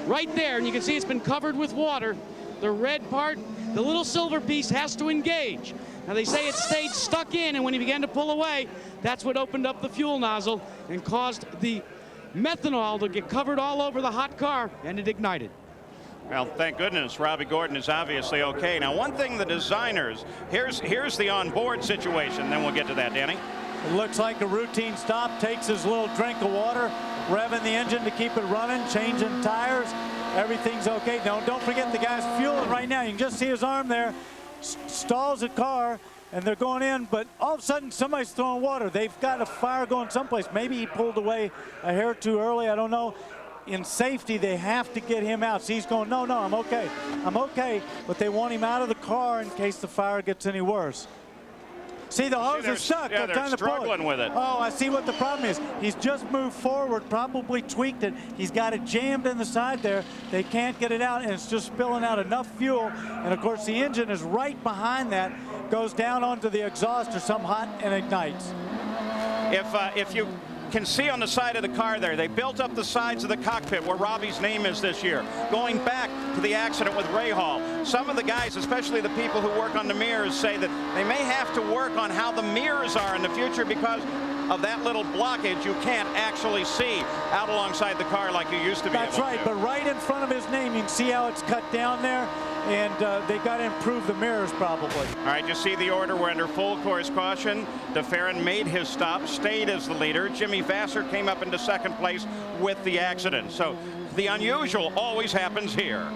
right there, and you can see it's been covered with water. The red part, the little silver piece has to engage. Now they say it stayed stuck in, and when he began to pull away, that's what opened up the fuel nozzle and caused the methanol to get covered all over the hot car, and it ignited. Well, thank goodness Robbie Gordon is obviously okay. Now, one thing the designers, here's the onboard situation, then we'll get to that, Danny. It looks like a routine stop, takes his little drink of water, revving the engine to keep it running, changing tires. Everything's okay. Now, don't forget the guy's fueling right now. You can just see his arm there. Stalls the car, and they're going in, but all of a sudden somebody's throwing water. They've got a fire going someplace. Maybe he pulled away a hair too early. I don't know. In safety, they have to get him out. So he's going, no, I'm okay. I'm okay. But they want him out of the car in case the fire gets any worse. See, the hose is stuck. Yeah, they're struggling with it. Oh, I see what the problem is. He's just moved forward, probably tweaked it. He's got it jammed in the side there. They can't get it out, and it's just spilling out enough fuel. And, of course, the engine is right behind that, goes down onto the exhaust or some hot and ignites. If you can see on the side of the car there, they built up the sides of the cockpit where Robbie's name is this year, going back to the accident with Rahal. Some of the guys, especially the people who work on the mirrors, say that they may have to work on how the mirrors are in the future because of that little blockage, you can't actually see out alongside the car like you used to be able to. That's right, but right in front of his name, you can see how it's cut down there, and they've got to improve the mirrors probably. All right, you see the order. We're under full course caution. De Ferran made his stop, stayed as the leader. Jimmy Vasser came up into second place with the accident. So the unusual always happens here.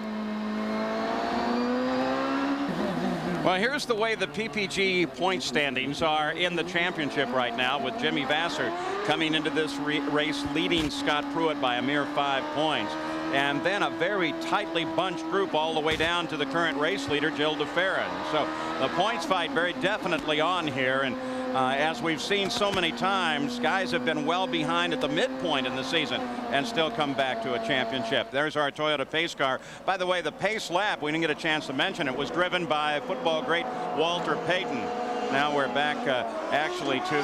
Well, here's the way the PPG point standings are in the championship right now, with Jimmy Vasser coming into this race leading Scott Pruett by a mere 5 points. And then a very tightly bunched group all the way down to the current race leader, Gil de Ferran. So the points fight very definitely on here. And as we've seen so many times, guys have been well behind at the midpoint in the season and still come back to a championship. There's our Toyota pace car. By the way, the pace lap, we didn't get a chance to mention it, was driven by football great Walter Payton. Now we're back actually to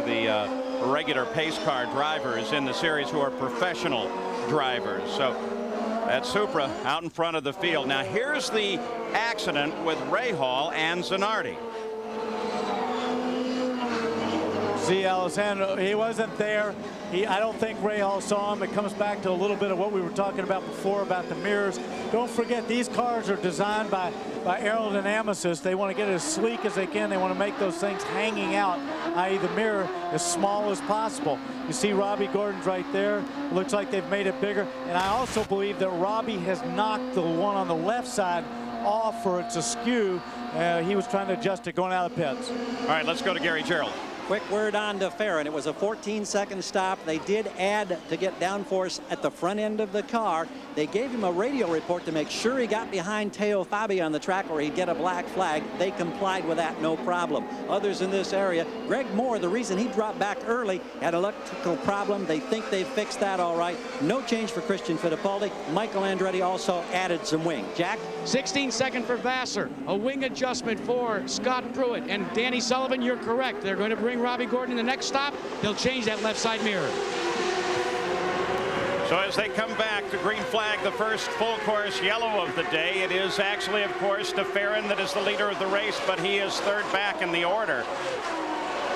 the regular pace car drivers in the series who are professional drivers. So that's Supra out in front of the field. Now here's the accident with Rahal and Zanardi. See, Alessandro, he wasn't there. I don't think Rahal saw him. It comes back to a little bit of what we were talking about before about the mirrors. Don't forget, these cars are designed by aerodynamicists. They want to get it as sleek as they can. They want to make those things hanging out, i.e. the mirror, as small as possible. You see Robbie Gordon's right there. It looks like they've made it bigger. And I also believe that Robbie has knocked the one on the left side off, or it's askew. He was trying to adjust it going out of the pits. All right, let's go to Gary Gerould. Quick word on de Ferran. It was a 14-second stop. They did add to get downforce at the front end of the car. They gave him a radio report to make sure he got behind Teo Fabi on the track or he'd get a black flag. They complied with that, no problem. Others in this area, Greg Moore, the reason he dropped back early, had an electrical problem. They think they fixed that all right. No change for Christian Fittipaldi. Michael Andretti also added some wing. Jack? 16-second for Vasser. A wing adjustment for Scott Pruett. And Danny Sullivan, you're correct. They're going to bring Robbie Gordon in the next stop. They'll change that left side mirror. So as they come back, the green flag, the first full course yellow of the day. It is actually, of course, de Ferran that is the leader of the race, but he is third back in the order.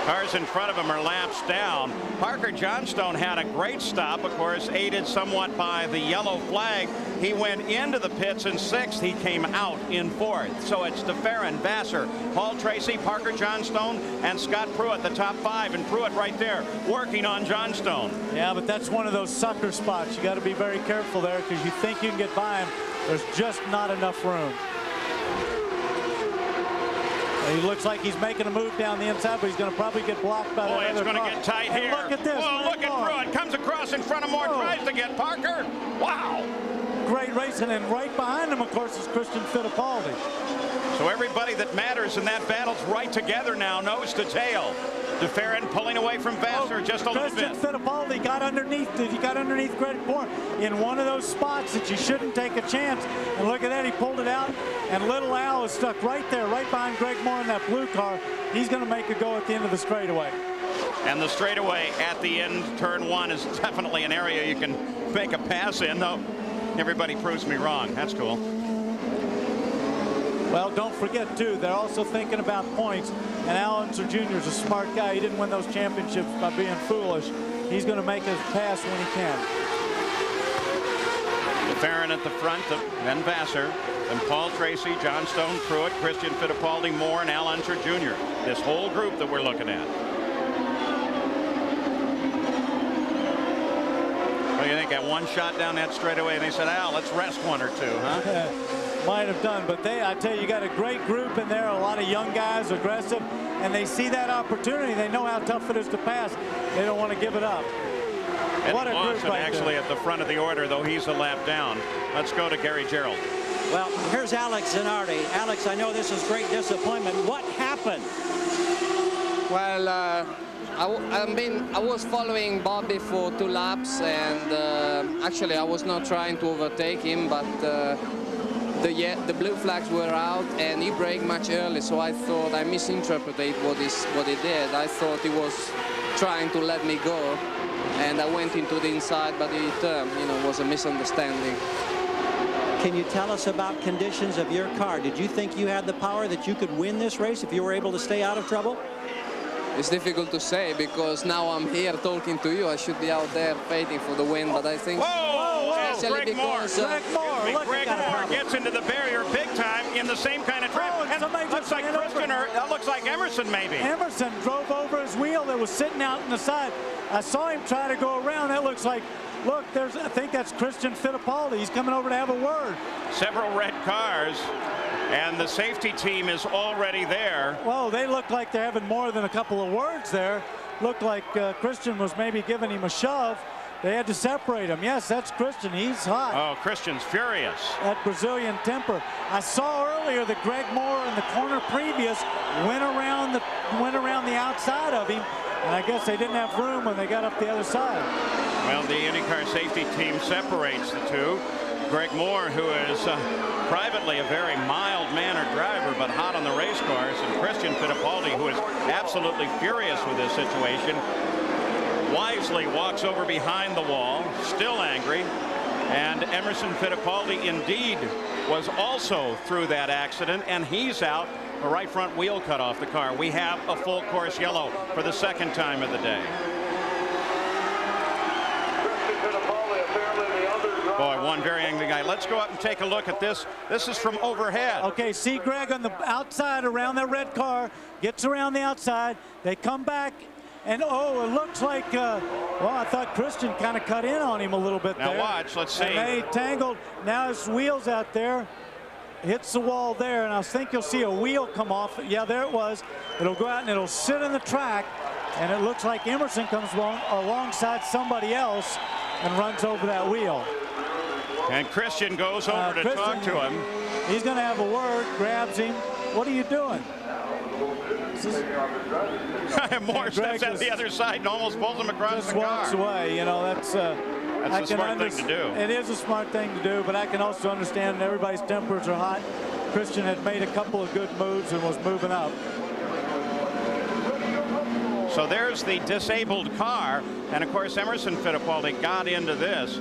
Cars in front of him are laps down. Parker Johnstone had a great stop, of course, aided somewhat by the yellow flag. He went into the pits in sixth. He came out in fourth. So it's de Ferran, Vasser, Paul Tracy, Parker Johnstone, and Scott Pruett, the top five. And Pruett right there working on Johnstone. Yeah, but that's one of those sucker spots. You got to be very careful there because you think you can get by him. There's just not enough room. He looks like he's making a move down the inside, but he's going to probably get blocked by Boy, that it's other going to car. get tight And here. look at this. Oh, look at Pruett. Comes across in front of Moore, tries to get Parker. Wow. Great racing, and right behind him, of course, is Christian Fittipaldi. So everybody that matters in that battle's right together now, nose to tail. De Ferran pulling away from Vasser just a little bit. Christian Fittipaldi got underneath. He got underneath Greg Moore in one of those spots that you shouldn't take a chance. And look at that, he pulled it out. And little Al is stuck right there, right behind Greg Moore in that blue car. He's going to make a go at the end of the straightaway. And the straightaway at the end, turn one, is definitely an area you can make a pass in, though everybody proves me wrong. That's cool. Well, don't forget, too, they're also thinking about points. And Al Unser Jr. is a smart guy. He didn't win those championships by being foolish. He's going to make his pass when he can. De Ferran at the front, then Vasser, then Paul Tracy, Johnstone, Pruett, Christian Fittipaldi, Moore, and Al Unser Jr. This whole group that we're looking at. What do you think? Got one shot down that straightaway, and they said, Al, let's rest one or two, huh? Might have done, but I tell you, you got a great group in there, a lot of young guys, aggressive, and they see that opportunity. They know how tough it is to pass. They don't want to give it up. And what a group Lawson right actually there. at the front of the order, though he's a lap down. Let's go to Gary Gerould. Well, here's Alex Zanardi. Alex, I know this is great disappointment. What happened? Well, I was following Bobby for 2 laps, and actually I was not trying to overtake him, but the blue flags were out and he braked much early, so I thought I misinterpreted what he did. I thought he was trying to let me go, and I went into the inside, but it was a misunderstanding. Can you tell us about conditions of your car? Did you think you had the power that you could win this race if you were able to stay out of trouble? It's difficult to say because now I'm here talking to you. I should be out there fighting for the win, but I think... Greg Moore. Greg Moore gets into the barrier big time in the same kind of trap. And looks like Christian, or looks like Emerson maybe. Emerson drove over his wheel that was sitting out in the side. I saw him try to go around. That looks like, look, I think that's Christian Fittipaldi. He's coming over to have a word. Several red cars, and the safety team is already there. Well, they look like they're having more than a couple of words there. Looked like Christian was maybe giving him a shove. They had to separate him. Yes, that's Christian. He's hot. Oh, Christian's furious. That Brazilian temper. I saw earlier that Greg Moore in the corner previous went around the outside of him, and I guess they didn't have room when they got up the other side. Well, the IndyCar safety team separates the two. Greg Moore, who is privately a very mild-mannered driver, but hot on the race cars, and Christian Fittipaldi, who is absolutely furious with this situation, wisely walks over behind the wall, still angry. And Emerson Fittipaldi indeed was also through that accident, and he's out. The right front wheel cut off the car. We have a full course yellow for the second time of the day. Boy, one very angry guy. Let's go up and take a look at this. This is from overhead. Okay, see Greg on the outside around that red car, gets around the outside. They come back. And oh, it looks like, well, I thought Christian kind of cut in on him a little bit there. Now watch, let's see. And they tangled. Now his wheel's out there. Hits the wall there, and I think you'll see a wheel come off. Yeah, there it was. It'll go out and it'll sit in the track, and it looks like Emerson comes alongside somebody else and runs over that wheel. And Christian goes over to talk to him. He's going to have a word, grabs him. What are you doing? Moore steps out the other side and almost pulls him across the car. Walks away. You know, that's a smart thing to do. It is a smart thing to do, but I can also understand everybody's tempers are hot. Christian had made a couple of good moves and was moving up. So there's the disabled car, and of course Emerson Fittipaldi got into this,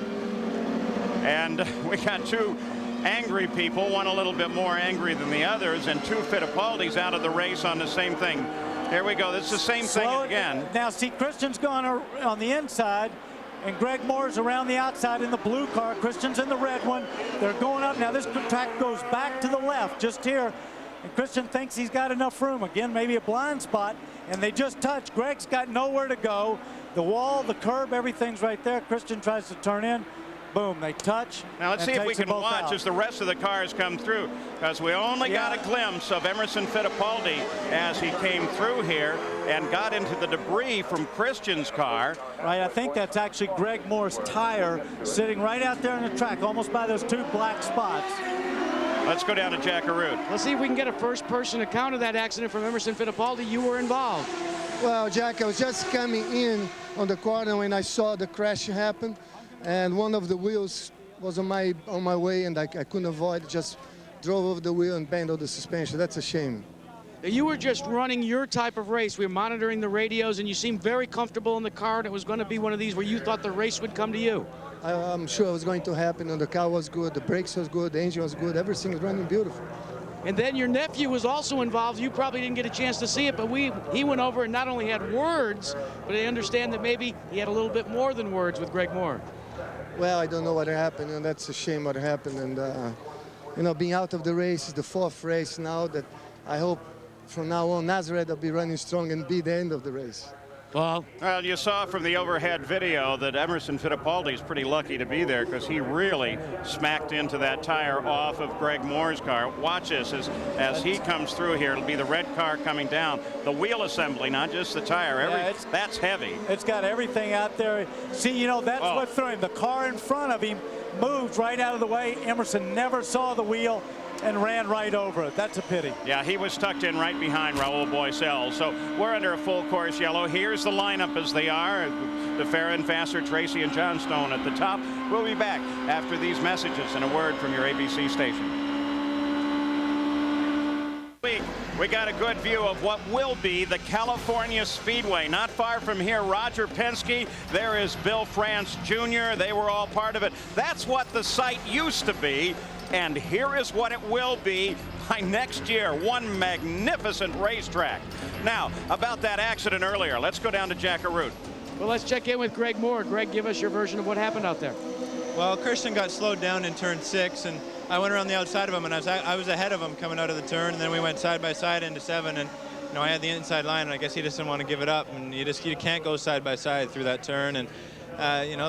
and we got two angry people, one a little bit more angry than the others, and two Fittipaldis out of the race on the same thing. Here we go. It's the same thing again. Now see, Christian's gone on the inside, and Greg Moore's around the outside in the blue car. Christian's in the red one. They're going up. Now this track goes back to the left just here, and Christian thinks he's got enough room. Again, maybe a blind spot, and they just touch. Greg's got nowhere to go. The wall, the curb, everything's right there. Christian tries to turn in. Boom, they touch. Now let's see if we can watch as the rest of the cars come through, because we only got a glimpse of Emerson Fittipaldi as he came through here and got into the debris from Christian's car. Right, I think that's actually Greg Moore's tire sitting right out there in the track, almost by those two black spots. Let's go down to Jack Arute. Let's see if we can get a first-person account of that accident from Emerson Fittipaldi. You were involved. Well, Jack, I was just coming in on the corner when I saw the crash happen. And one of the wheels was on my way, and I couldn't avoid it. Just drove over the wheel and banged on the suspension. That's a shame. You were just running your type of race. We were monitoring the radios, and you seemed very comfortable in the car, and it was going to be one of these where you thought the race would come to you. I'm sure it was going to happen, and the car was good, the brakes was good, the engine was good, everything was running beautiful. And then your nephew was also involved. You probably didn't get a chance to see it, but he went over and not only had words, but I understand that maybe he had a little bit more than words with Greg Moore. Well, I don't know what happened, and that's a shame what happened. And, you know, being out of the race is the fourth race now that I hope from now on Nazareth will be running strong and be the end of the race. Well, you saw from the overhead video that Emerson Fittipaldi is pretty lucky to be there, because he really smacked into that tire off of Greg Moore's car. Watch this as he comes through here. It'll be the red car coming down. The wheel assembly, not just the tire. That's heavy. It's got everything out there. See, you know, that's what threw him. The car in front of him moved right out of the way. Emerson never saw the wheel and ran right over it. That's a pity. Yeah, he was tucked in right behind Raul Boesel. So we're under a full course yellow. Here's the lineup as they are. DeFerrin, Vassar, Tracy, and John Stone at the top. We'll be back after these messages and a word from your ABC station. We got a good view of what will be the California Speedway. Not far from here, Roger Penske. There is Bill France Jr. They were all part of it. That's what the site used to be. And here is what it will be. by next year. One magnificent racetrack. Now, about that accident earlier, let's go down to Jack Arute. Well, let's check in with Greg Moore. Greg, give us your version of what happened out there. Well, Christian got slowed down in turn 6, and I went around the outside of him, and I was ahead of him coming out of the turn, and then we went side by side into 7, and I had the inside line, and I guess he just didn't want to give it up, and you can't go side by side through that turn, and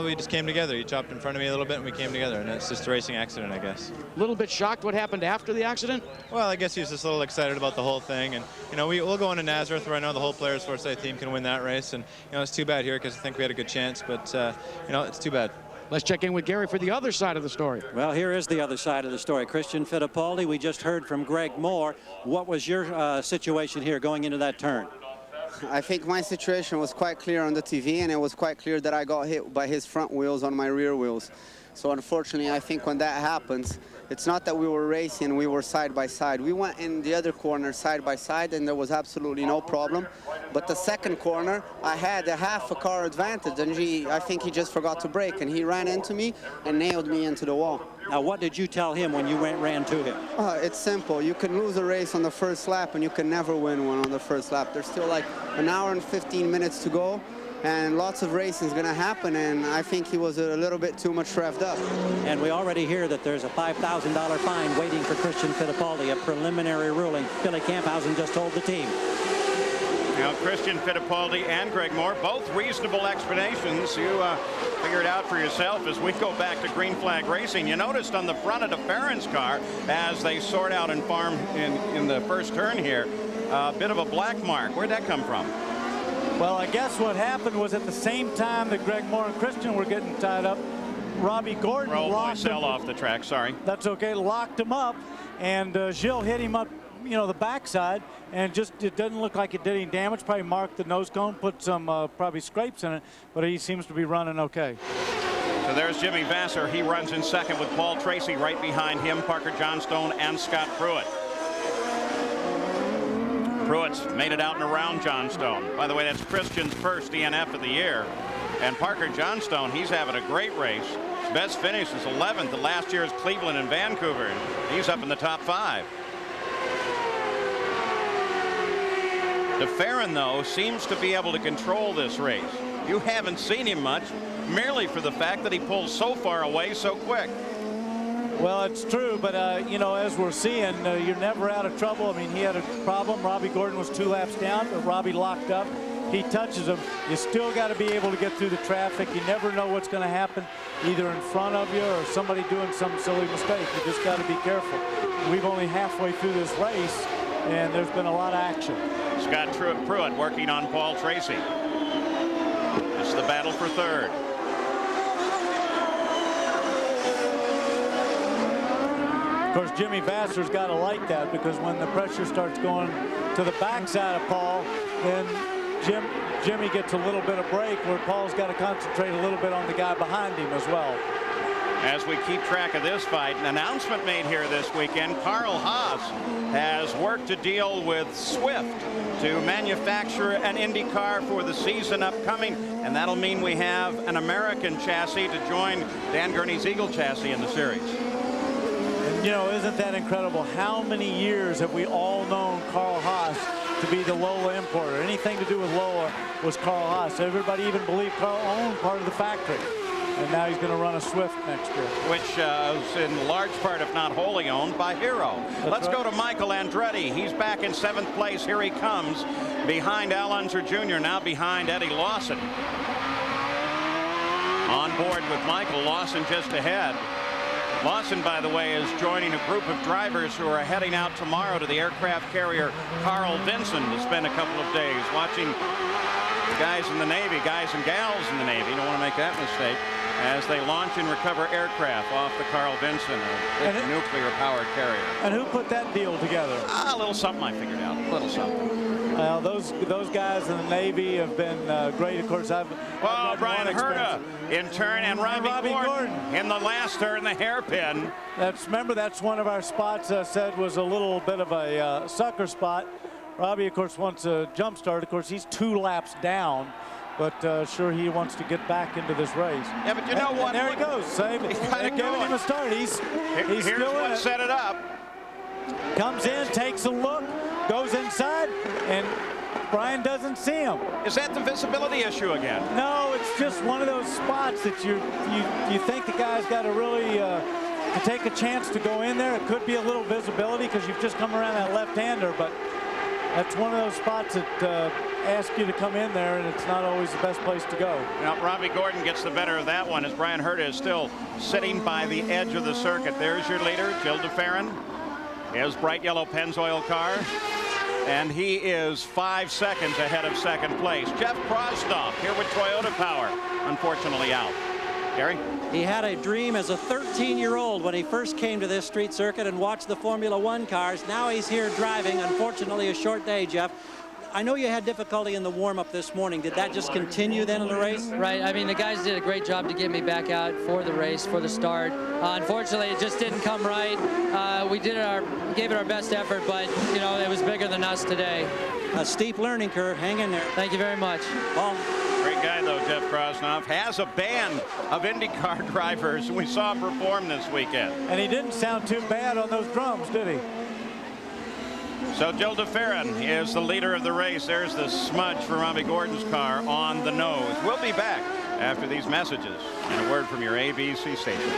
we just came together. He chopped in front of me a little bit, and we came together, and it's just a racing accident, I guess. A little bit shocked what happened after the accident? Well, I guess he was just a little excited about the whole thing, and we'll go into Nazareth, where I know the whole Players Foresight team can win that race, and it's too bad here because I think we had a good chance, but it's too bad. Let's check in with Gary for the other side of the story. Well, here is the other side of the story. Christian Fittipaldi, we just heard from Greg Moore. What was your situation here going into that turn? I think my situation was quite clear on the TV, and it was quite clear that I got hit by his front wheels on my rear wheels. So unfortunately, I think when that happens, it's not that we were racing, we were side by side. We went in the other corner side by side, and there was absolutely no problem. But the second corner, I had a half a car advantage, and I think he just forgot to brake, and he ran into me and nailed me into the wall. Now, what did you tell him when you ran to him? It's simple. You can lose a race on the first lap, and you can never win one on the first lap. There's still like an hour and 15 minutes to go, and lots of racing is going to happen, and I think he was a little bit too much revved up. And we already hear that there's a $5,000 fine waiting for Christian Fittipaldi, a preliminary ruling. Billy Camphausen just told the team. Now, Christian Fittipaldi and Greg Moore, both reasonable explanations. You figure it out for yourself as we go back to Green Flag Racing. You noticed on the front of DeFerrin's car, as they sort out and farm in the first turn here, a bit of a black mark. Where'd that come from? Well, I guess what happened was at the same time that Greg Moore and Christian were getting tied up, Robbie Gordon locked him off the track, sorry. That's okay, locked him up, and Gilles hit him up, the backside, and it doesn't look like it did any damage. Probably marked the nose cone, put some probably scrapes in it, but he seems to be running okay. So there's Jimmy Vasser. He runs in second with Paul Tracy right behind him, Parker Johnstone and Scott Pruitt. Pruitt's made it out and around Johnstone. By the way, that's Christian's first DNF of the year. And Parker Johnstone, he's having a great race. His best finish is 11th at last year's Cleveland and Vancouver. And he's up in the top 5. DeFerrin, though, seems to be able to control this race. You haven't seen him much, merely for the fact that he pulls so far away so quick. Well, it's true, but, as we're seeing, you're never out of trouble. I mean, he had a problem. Robbie Gordon was 2 laps down, but Robbie locked up. He touches him. You still got to be able to get through the traffic. You never know what's going to happen, either in front of you or somebody doing some silly mistake. You just got to be careful. We've only halfway through this race, and there's been a lot of action. Scott Pruitt working on Paul Tracy. This is the battle for third. Of course, Jimmy Vasser's got to like that, because when the pressure starts going to the backside of Paul, then Jimmy gets a little bit of break, where Paul's got to concentrate a little bit on the guy behind him as well. As we keep track of this fight, an announcement made here this weekend. Carl Haas has worked to deal with Swift to manufacture an Indy car for the season upcoming, and that'll mean we have an American chassis to join Dan Gurney's Eagle chassis in the series. And isn't that incredible? How many years have we all known Carl Haas to be the Lola importer? Anything to do with Lola was Carl Haas. Everybody even believed Carl owned part of the factory. And now he's going to run a Swift next year. Which is in large part, if not wholly, owned by Hero. Let's go to Michael Andretti. He's back in 7th place. Here he comes behind Al Unser Jr., now behind Eddie Lawson. On board with Michael, Lawson just ahead. Lawson, by the way, is joining a group of drivers who are heading out tomorrow to the aircraft carrier Carl Vinson to spend a couple of days watching guys in the Navy, guys and gals in the Navy, you don't want to make that mistake, as they launch and recover aircraft off the Carl Vinson, a nuclear-powered carrier. And who put that deal together? A little something I figured out, a little something. Well, those guys in the Navy have been great. Of course, I've Brian Herta in turn, and Robbie Gordon in the last turn, the hairpin. Remember, that's one of our spots I said was a little bit of a sucker spot. Robbie, of course, wants a jump start. Of course, he's 2 laps down, but sure, he wants to get back into this race. Yeah, but you know what? And there he goes. Giving him a start. He's Here's still what in it. set it up. Comes in, takes a look, goes inside, and Brian doesn't see him. Is that the visibility issue again? No, it's just one of those spots that you think the guy's got to really to take a chance to go in there. It could be a little visibility because you've just come around that left-hander, but that's one of those spots that ask you to come in there, and it's not always the best place to go. Now, Robbie Gordon gets the better of that one as Brian Herta is still sitting by the edge of the circuit. There's your leader, Gil de Ferran. His bright yellow Pennzoil car. And he is 5 seconds ahead of second place. Jeff Krosnoff here with Toyota Power, unfortunately out. Gary? He had a dream as a 13-year-old when he first came to this street circuit and watched the Formula One cars. Now he's here driving. Unfortunately, a short day, Jeff. I know you had difficulty in the warm-up this morning. Did that just continue then in the race? Right. I mean, the guys did a great job to get me back out for the race, for the start. Unfortunately, it just didn't come right. We gave it our best effort, but, you know, it was bigger than us today. A steep learning curve. Hang in there. Thank you very much. Paul. Great guy, though, Jeff Krosnoff. Has a band of IndyCar drivers. We saw him perform this weekend. And he didn't sound too bad on those drums, did he? So Gil de Ferran is the leader of the race. There's the smudge for Robbie Gordon's car on the nose. We'll be back after these messages and a word from your ABC stations.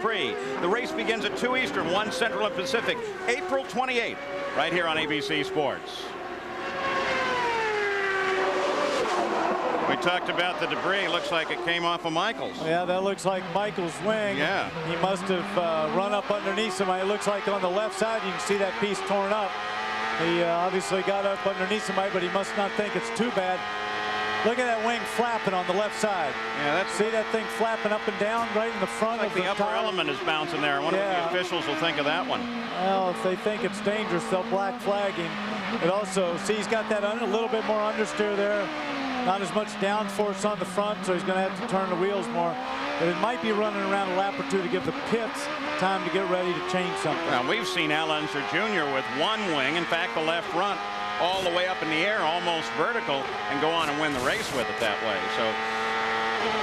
Prix. The race begins at 2 Eastern, 1 Central and Pacific, April 28th, right here on ABC Sports. We talked about the debris. Looks like it came off of Michaels. Yeah, that looks like Michaels' wing. Yeah. He must have run up underneath somebody. It looks like on the left side, you can see that piece torn up. He obviously got up underneath somebody, but he must not think it's too bad. Look at that wing flapping on the left side. Yeah, see that thing flapping up and down right in the front like of the upper tire? element is bouncing there. I wonder what the officials will think of that one. Well, if they think it's dangerous, they'll black flag him. But also, see, he's got that a little bit more understeer there. Not as much downforce on the front, so he's going to have to turn the wheels more. But it might be running around a lap or two to give the pits time to get ready to change something. Now, we've seen Al Unser Jr. with one wing, in fact, the left front, all the way up in the air, almost vertical, and go on and win the race with it that way. So,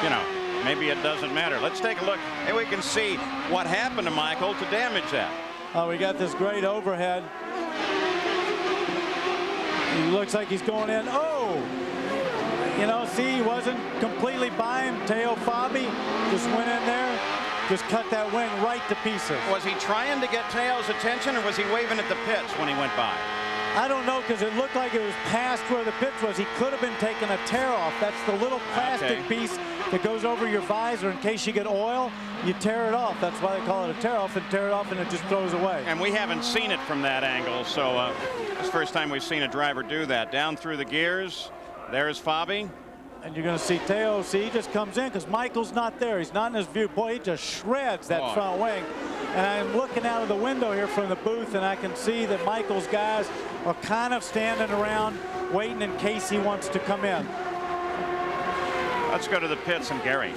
you know, maybe it doesn't matter. Let's take a look, and we can see what happened to Michael to damage that. Oh, we got this great overhead. He looks like he's going in. Oh! You know, see, he wasn't completely by him. Teo Fabi just went in there, just cut that wing right to pieces. Was he trying to get Teo's attention, or was he waving at the pits when he went by? I don't know, because it looked like it was past where the pits was. He could have been taking a tear off. That's the little plastic piece that goes over your visor in case you get oil. You tear it off. That's why they call it a tear off, and tear it off, and it just throws away. And we haven't seen it from that angle, so it's the first time we've seen a driver do that. Down through the gears. There's Fabi. And you're going to see Teo. See, he just comes in because Michael's not there. He's not in his viewpoint. He just shreds that front wing. And I'm looking out of the window here from the booth, and I can see that Michael's guys are kind of standing around waiting in case he wants to come in. Let's go to the pits and Gary.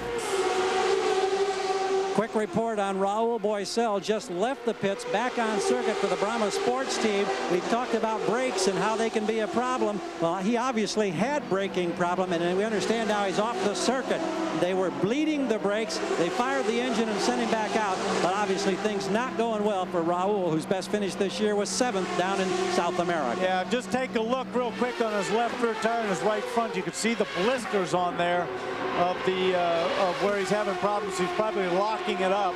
Quick report on Raul Boesel. Just left the pits, back on circuit for the Brahma Sports team. We've talked about brakes and how they can be a problem. Well, he obviously had braking problem, and we understand now he's off the circuit. They were bleeding the brakes. They fired the engine and sent him back out. But obviously things not going well for Raul, whose best finish this year was 7th down in South America. Yeah, just take a look real quick on his left rear tire and his right front. You can see the blisters on there of the of where he's having problems. He's probably locking it up,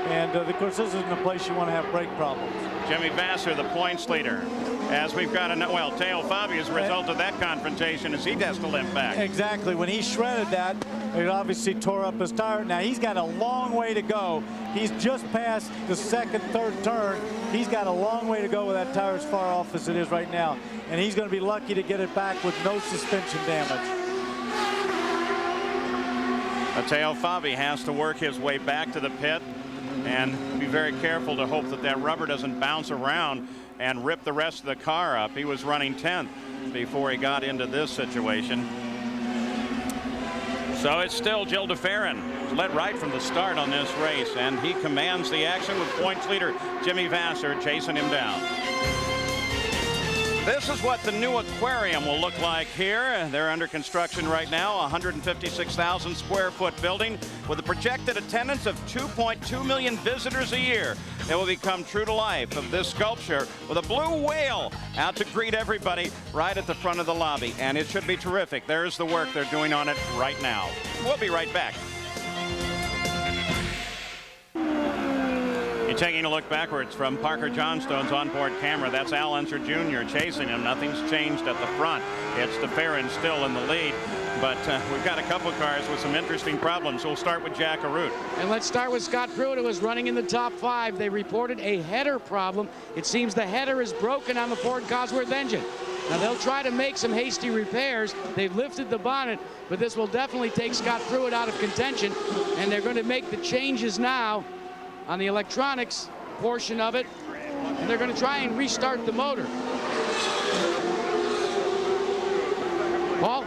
and of course this isn't a place you want to have brake problems. Jimmy Vasser, the points leader, as we've got well, Teo Fabi, as a result of that confrontation, as he has to limp back. Exactly. When he shredded that, it obviously tore up his tire. Now he's got a long way to go. He's just past the second, third turn. He's got a long way to go with that tire as far off as it is right now, and he's going to be lucky to get it back with no suspension damage. Teo Fabi has to work his way back to the pit and be very careful to hope that that rubber doesn't bounce around and rip the rest of the car up. He was running 10th before he got into this situation. So it's still Gil de Ferran, led right from the start on this race, and he commands the action with points leader Jimmy Vasser chasing him down. This is what the new aquarium will look like here. They're under construction right now, a 156,000 square foot building with a projected attendance of 2.2 million visitors a year. It will become true to life of this sculpture with a blue whale out to greet everybody right at the front of the lobby. And it should be terrific. There's the work they're doing on it right now. We'll be right back. You're taking a look backwards from Parker Johnstone's onboard camera. That's Al Unser Jr. chasing him. Nothing's changed at the front. It's DeFerrin still in the lead. But we've got a couple cars with some interesting problems. We'll start with Jack Arute. And let's start with Scott Pruitt, who was running in the top 5. They reported a header problem. It seems the header is broken on the Ford Cosworth engine. Now they'll try to make some hasty repairs. They've lifted the bonnet, but this will definitely take Scott Pruitt out of contention. And they're going to make the changes now on the electronics portion of it, and they're going to try and restart the motor. Paul?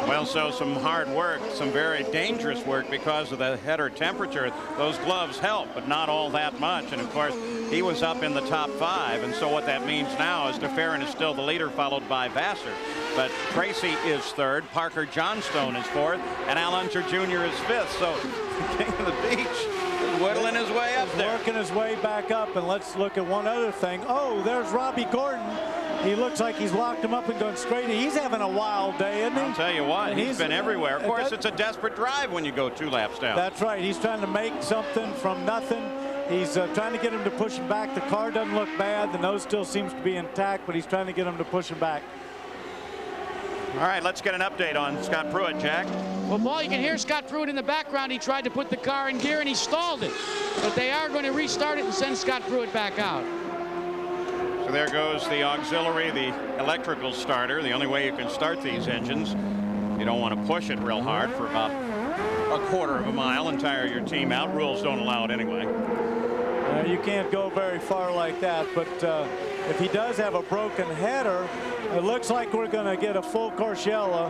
Well, so some hard work, some very dangerous work because of the header temperature. Those gloves help, but not all that much. And of course, he was up in the top 5. And so what that means now is DeFerrin is still the leader, followed by Vassar. But Tracy is 3rd, Parker Johnstone is 4th, and Al Unser Jr. is 5th. So King of the Beach is whittling his way up there. Working his way back up. And let's look at one other thing. Oh, there's Robbie Gordon. He looks like he's locked him up and going straight. He's having a wild day, isn't he? I'll tell you what, he's been everywhere. Of course, it's a desperate drive when you go 2 laps down. That's right. He's trying to make something from nothing. He's trying to get him to push him back. The car doesn't look bad. The nose still seems to be intact, but he's trying to get him to push him back. All right, let's get an update on Scott Pruitt, Jack. Well, Paul, you can hear Scott Pruitt in the background. He tried to put the car in gear and he stalled it. But they are going to restart it and send Scott Pruitt back out. So there goes the auxiliary, the electrical starter. The only way you can start these engines, you don't want to push it real hard for about a quarter of a mile and tire your team out. Rules don't allow it anyway. You can't go very far like that, but if he does have a broken header, it looks like we're going to get a full course yellow,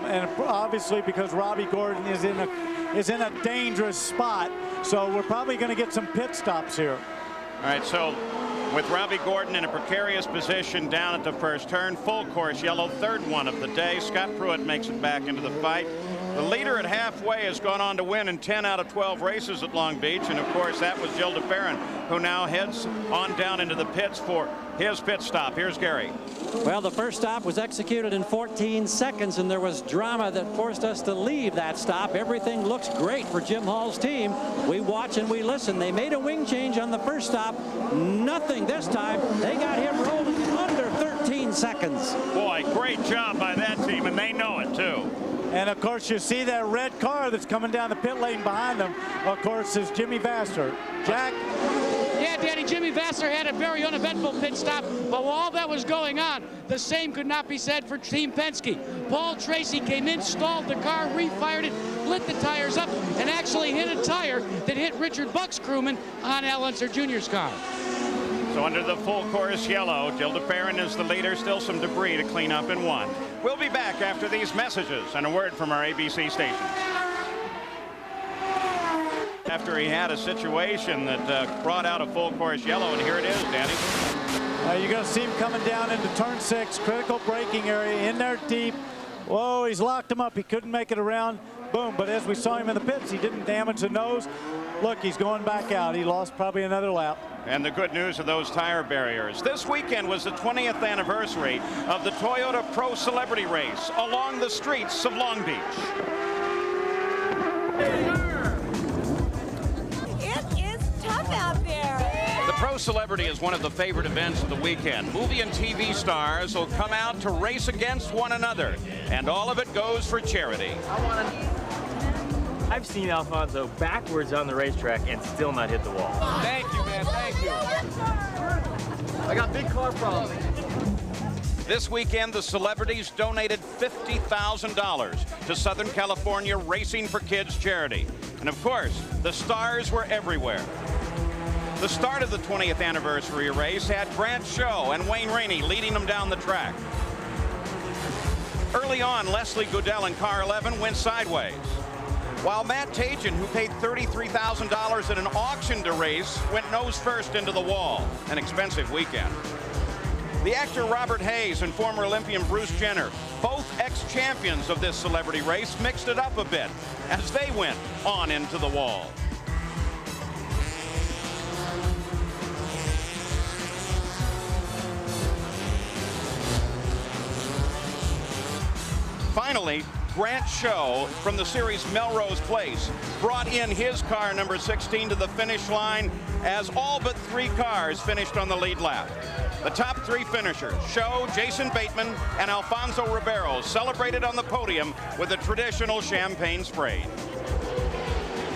and obviously because Robbie Gordon is in a dangerous spot, so we're probably going to get some pit stops here. All right, so with Robbie Gordon in a precarious position down at the first turn, full course yellow, 3rd one of the day. Scott Pruitt makes it back into the fight. The leader at halfway has gone on to win in 10 out of 12 races at Long Beach, and of course that was Gil DeFerrin, who now heads on down into the pits for his pit stop. Here's Gary. Well, the first stop was executed in 14 seconds, and there was drama that forced us to leave that stop. Everything looks great for Jim Hall's team. We watch and we listen. They made a wing change on the first stop. Nothing this time. They got him rolling under 13 seconds. Boy, great job by that team, and they know it too. And of course, you see that red car that's coming down the pit lane behind them, of course, is Jimmy Vassar. Jack? Yeah, Danny, Jimmy Vassar had a very uneventful pit stop, but while all that was going on, the same could not be said for Team Penske. Paul Tracy came in, stalled the car, refired it, lit the tires up, and actually hit a tire that hit Richard Buck's crewman on Al Unser Jr.'s car. So under the full course yellow, Gil DeFerrin is the leader. Still some debris to clean up in 1. We'll be back after these messages and a word from our ABC stations. After he had a situation that brought out a full course yellow, and here it is, Danny. You're going to see him coming down into turn 6, critical braking area, in there deep. Whoa, he's locked him up. He couldn't make it around. Boom, but as we saw him in the pits, he didn't damage the nose. Look, he's going back out. He lost probably another lap. And the good news of those tire barriers. This weekend was the 20th anniversary of the Toyota Pro Celebrity Race along the streets of Long Beach. It is tough out there. The Pro Celebrity is one of the favorite events of the weekend. Movie and TV stars will come out to race against one another, and all of it goes for charity. I've seen Alfonso backwards on the racetrack and still not hit the wall. Thank you, man. Thank you. I got big car problems. This weekend, the celebrities donated $50,000 to Southern California Racing for Kids charity. And of course, the stars were everywhere. The start of the 20th anniversary race had Grant Show and Wayne Rainey leading them down the track. Early on, Leslie Goodell in car 11 went sideways, while Matt Tajan, who paid $33,000 at an auction to race, went nose first into the wall. An expensive weekend. The actor Robert Hayes and former Olympian Bruce Jenner, both ex-champions of this celebrity race, mixed it up a bit as they went on into the wall. Finally, Grant Show from the series Melrose Place brought in his car number 16 to the finish line as all but 3 cars finished on the lead lap. The top 3 finishers, Show, Jason Bateman, and Alfonso Ribeiro, celebrated on the podium with a traditional champagne spray.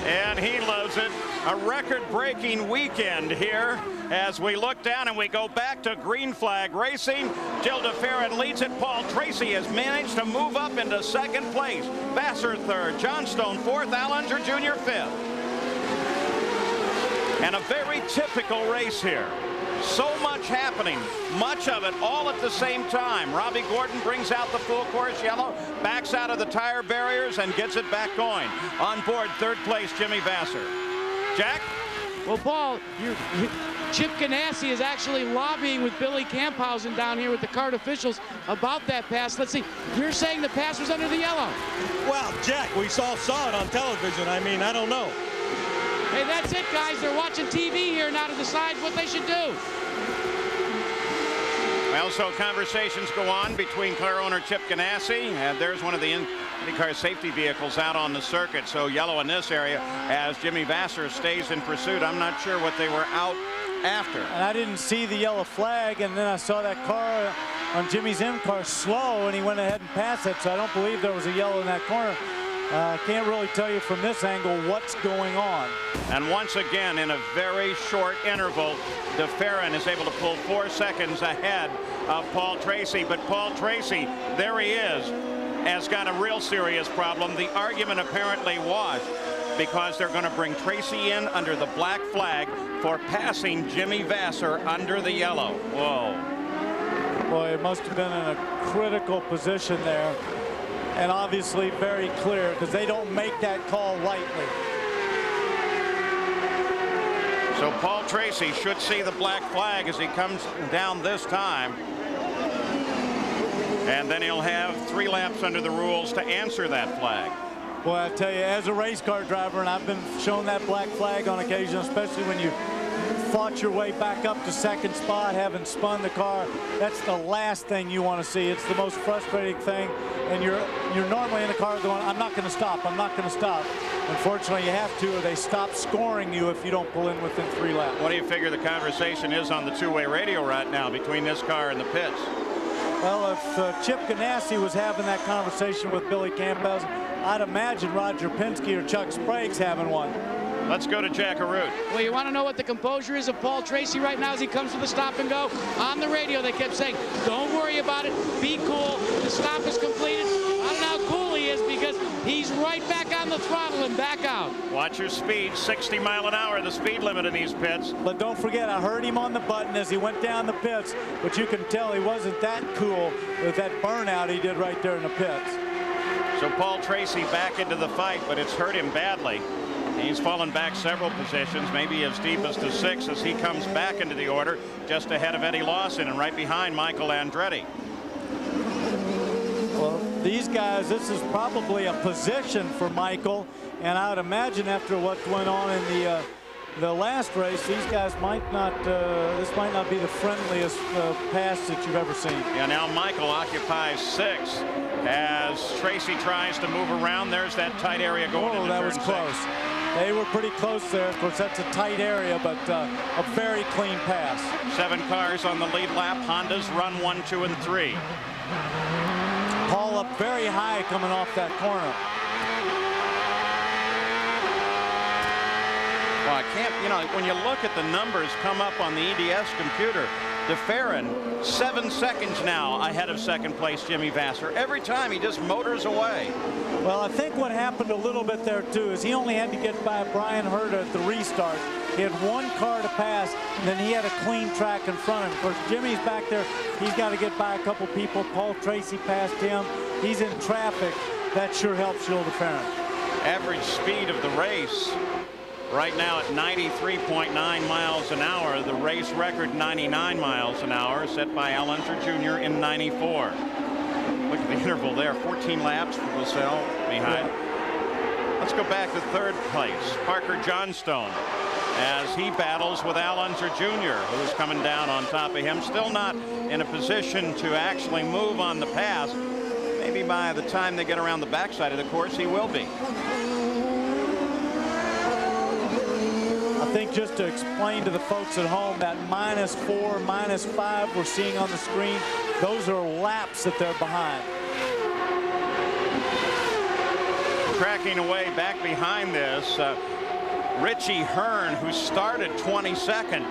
And he loves it. A record-breaking weekend here as we look down and we go back to green flag racing. Gil de Ferran leads it. Paul Tracy has managed to move up into 2nd place. Vassar 3rd, Johnstone 4th, Allinger Jr. 5th. And a very typical race here. So much happening, much of it all at the same time. Robbie Gordon brings out the full course yellow, backs out of the tire barriers and gets it back going. On board 3rd place, Jimmy Vasser. Jack? Well, Paul, Chip Ganassi is actually lobbying with Billy Camphausen down here with the CART officials about that pass. Let's see, you're saying the pass was under the yellow. Well, Jack, we saw it on television. I mean, I don't know. Hey, that's it, guys. They're watching TV here now to decide what they should do. Well, so conversations go on between car owner Chip Ganassi, and there's one of the IndyCar safety vehicles out on the circuit. So yellow in this area as Jimmy Vasser stays in pursuit. I'm not sure what they were out after. And I didn't see the yellow flag, and then I saw that car on Jimmy's in-car slow, and he went ahead and passed it. So I don't believe there was a yellow in that corner. I can't really tell you from this angle what's going on. And once again, in a very short interval, de Ferran is able to pull 4 seconds ahead of Paul Tracy. But Paul Tracy, there he is, has got a real serious problem. The argument apparently was because they're going to bring Tracy in under the black flag for passing Jimmy Vasser under the yellow. Whoa. Boy, it must have been in a critical position there. And obviously very clear because they don't make that call lightly. So Paul Tracy should see the black flag as he comes down this time. And then he'll have 3 laps under the rules to answer that flag. Boy, I tell you, as a race car driver, and I've been shown that black flag on occasion, especially when you fought your way back up to 2nd spot, having spun the car, that's the last thing you want to see. It's the most frustrating thing. And you're normally in a car going, I'm not going to stop, I'm not going to stop. Unfortunately, you have to, or they stop scoring you if you don't pull in within 3 laps. What do you figure the conversation is on the 2-way radio right now between this car and the pits? Well, if Chip Ganassi was having that conversation with Billy Camphausen, I'd imagine Roger Penske or Chuck Sprague's having one. Let's go to Jack Arute. Well, you want to know what the composure is of Paul Tracy right now as he comes to the stop and go? On the radio, they kept saying, don't worry about it, be cool, the stop is completed. I don't know how cool he is because he's right back on the throttle and back out. Watch your speed, 60 mile an hour, the speed limit in these pits. But don't forget, I heard him on the button as he went down the pits, but you can tell he wasn't that cool with that burnout he did right there in the pits. So Paul Tracy back into the fight, but it's hurt him badly. He's fallen back several positions, maybe as deep as to 6 as he comes back into the order, just ahead of Eddie Lawson and right behind Michael Andretti. Well, these guys, this is probably a position for Michael, and I would imagine after what went on in the last race, these guys might not, this might not be the friendliest pass that you've ever seen. Yeah, now Michael occupies 6 as Tracy tries to move around. There's that tight area going into that turn was close. 6. They were pretty close there. Of course, that's a tight area, but a very clean pass. 7 cars on the lead lap. Hondas run 1, 2, and 3. Paul up very high coming off that corner. Well, I can't, you know, when you look at the numbers come up on the EDS computer, de Ferran 7 seconds now ahead of 2nd place Jimmy Vasser. Every time he just motors away. Well, I think what happened a little bit there too is he only had to get by Brian Herta at the restart. He had 1 car to pass, and then he had a clean track in front of him. Of course, Jimmy's back there. He's got to get by a couple people. Paul Tracy passed him. He's in traffic. That sure helps Gil de Ferran. Average speed of the race right now at 93.9 miles an hour. The race record 99 miles an hour set by Al Unser Jr. in 94. Look at the interval there, 14 laps for Vassell behind. Let's go back to third place. Parker Johnstone, as he battles with Al Unser Jr., who's coming down on top of him. Still not in a position to actually move on the pass. Maybe by the time they get around the backside of the course, he will be. I think just to explain to the folks at home, that -4, -5 we're seeing on the screen, those are laps that they're behind. Tracking away back behind this, Richie Hearn, who started 22nd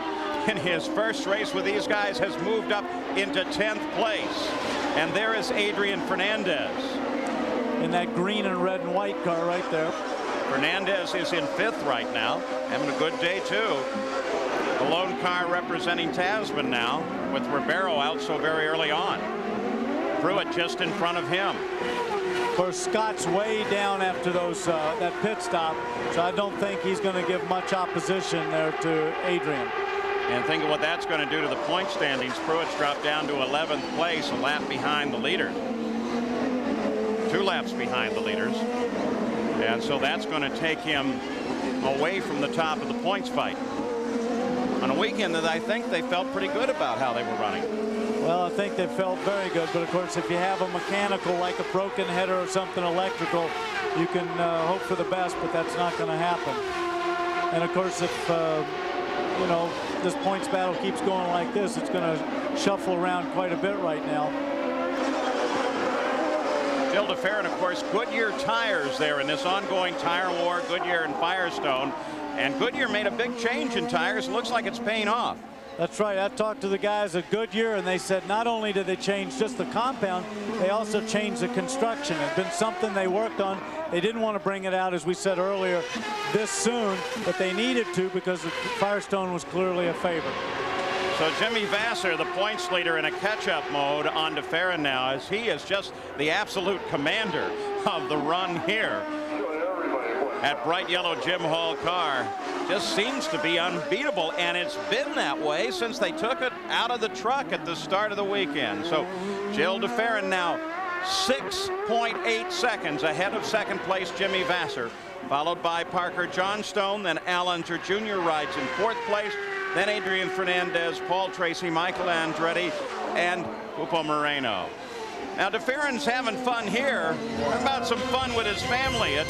in his first race with these guys, has moved up into 10th place. And there is Adrian Fernandez. In that green and red and white car right there. Fernandez is in 5th right now, having a good day too. The lone car representing Tasman now, with Ribeiro out so very early on. Pruitt just in front of him. Of course, Scott's way down after those that pit stop, so I don't think he's going to give much opposition there to Adrian. And think of what that's going to do to the point standings. Pruitt's dropped down to 11th place, a lap behind the leader. 2 laps behind the leaders. And so that's going to take him away from the top of the points fight. On a weekend that I think they felt pretty good about how they were running. Well, I think they felt very good, but of course, if you have a mechanical like a broken header or something electrical, you can hope for the best, but that's not going to happen. And of course, if you know, this points battle keeps going like this, it's going to shuffle around quite a bit right now. Gil de Ferran, of course, Goodyear tires there in this ongoing tire war, Goodyear and Firestone. And Goodyear made a big change in tires. Looks like it's paying off. That's right. I talked to the guys at Goodyear, and they said not only did they change just the compound, they also changed the construction. It's been something they worked on. They didn't want to bring it out, as we said earlier, this soon, but they needed to because Firestone was clearly a favorite. So Jimmy Vasser, the points leader, in a catch-up mode on de Ferran now, as he is just the absolute commander of the run here. That bright yellow Jim Hall car just seems to be unbeatable, and it's been that way since they took it out of the truck at the start of the weekend. So Gil de Ferran now 6.8 seconds ahead of second place Jimmy Vasser, followed by Parker Johnstone. Then Al Unser Jr. rides in 4th place. Then Adrian Fernandez, Paul Tracy, Michael Andretti, and Pupo Moreno. Now, de Ferran's having fun here. How about some fun with his family at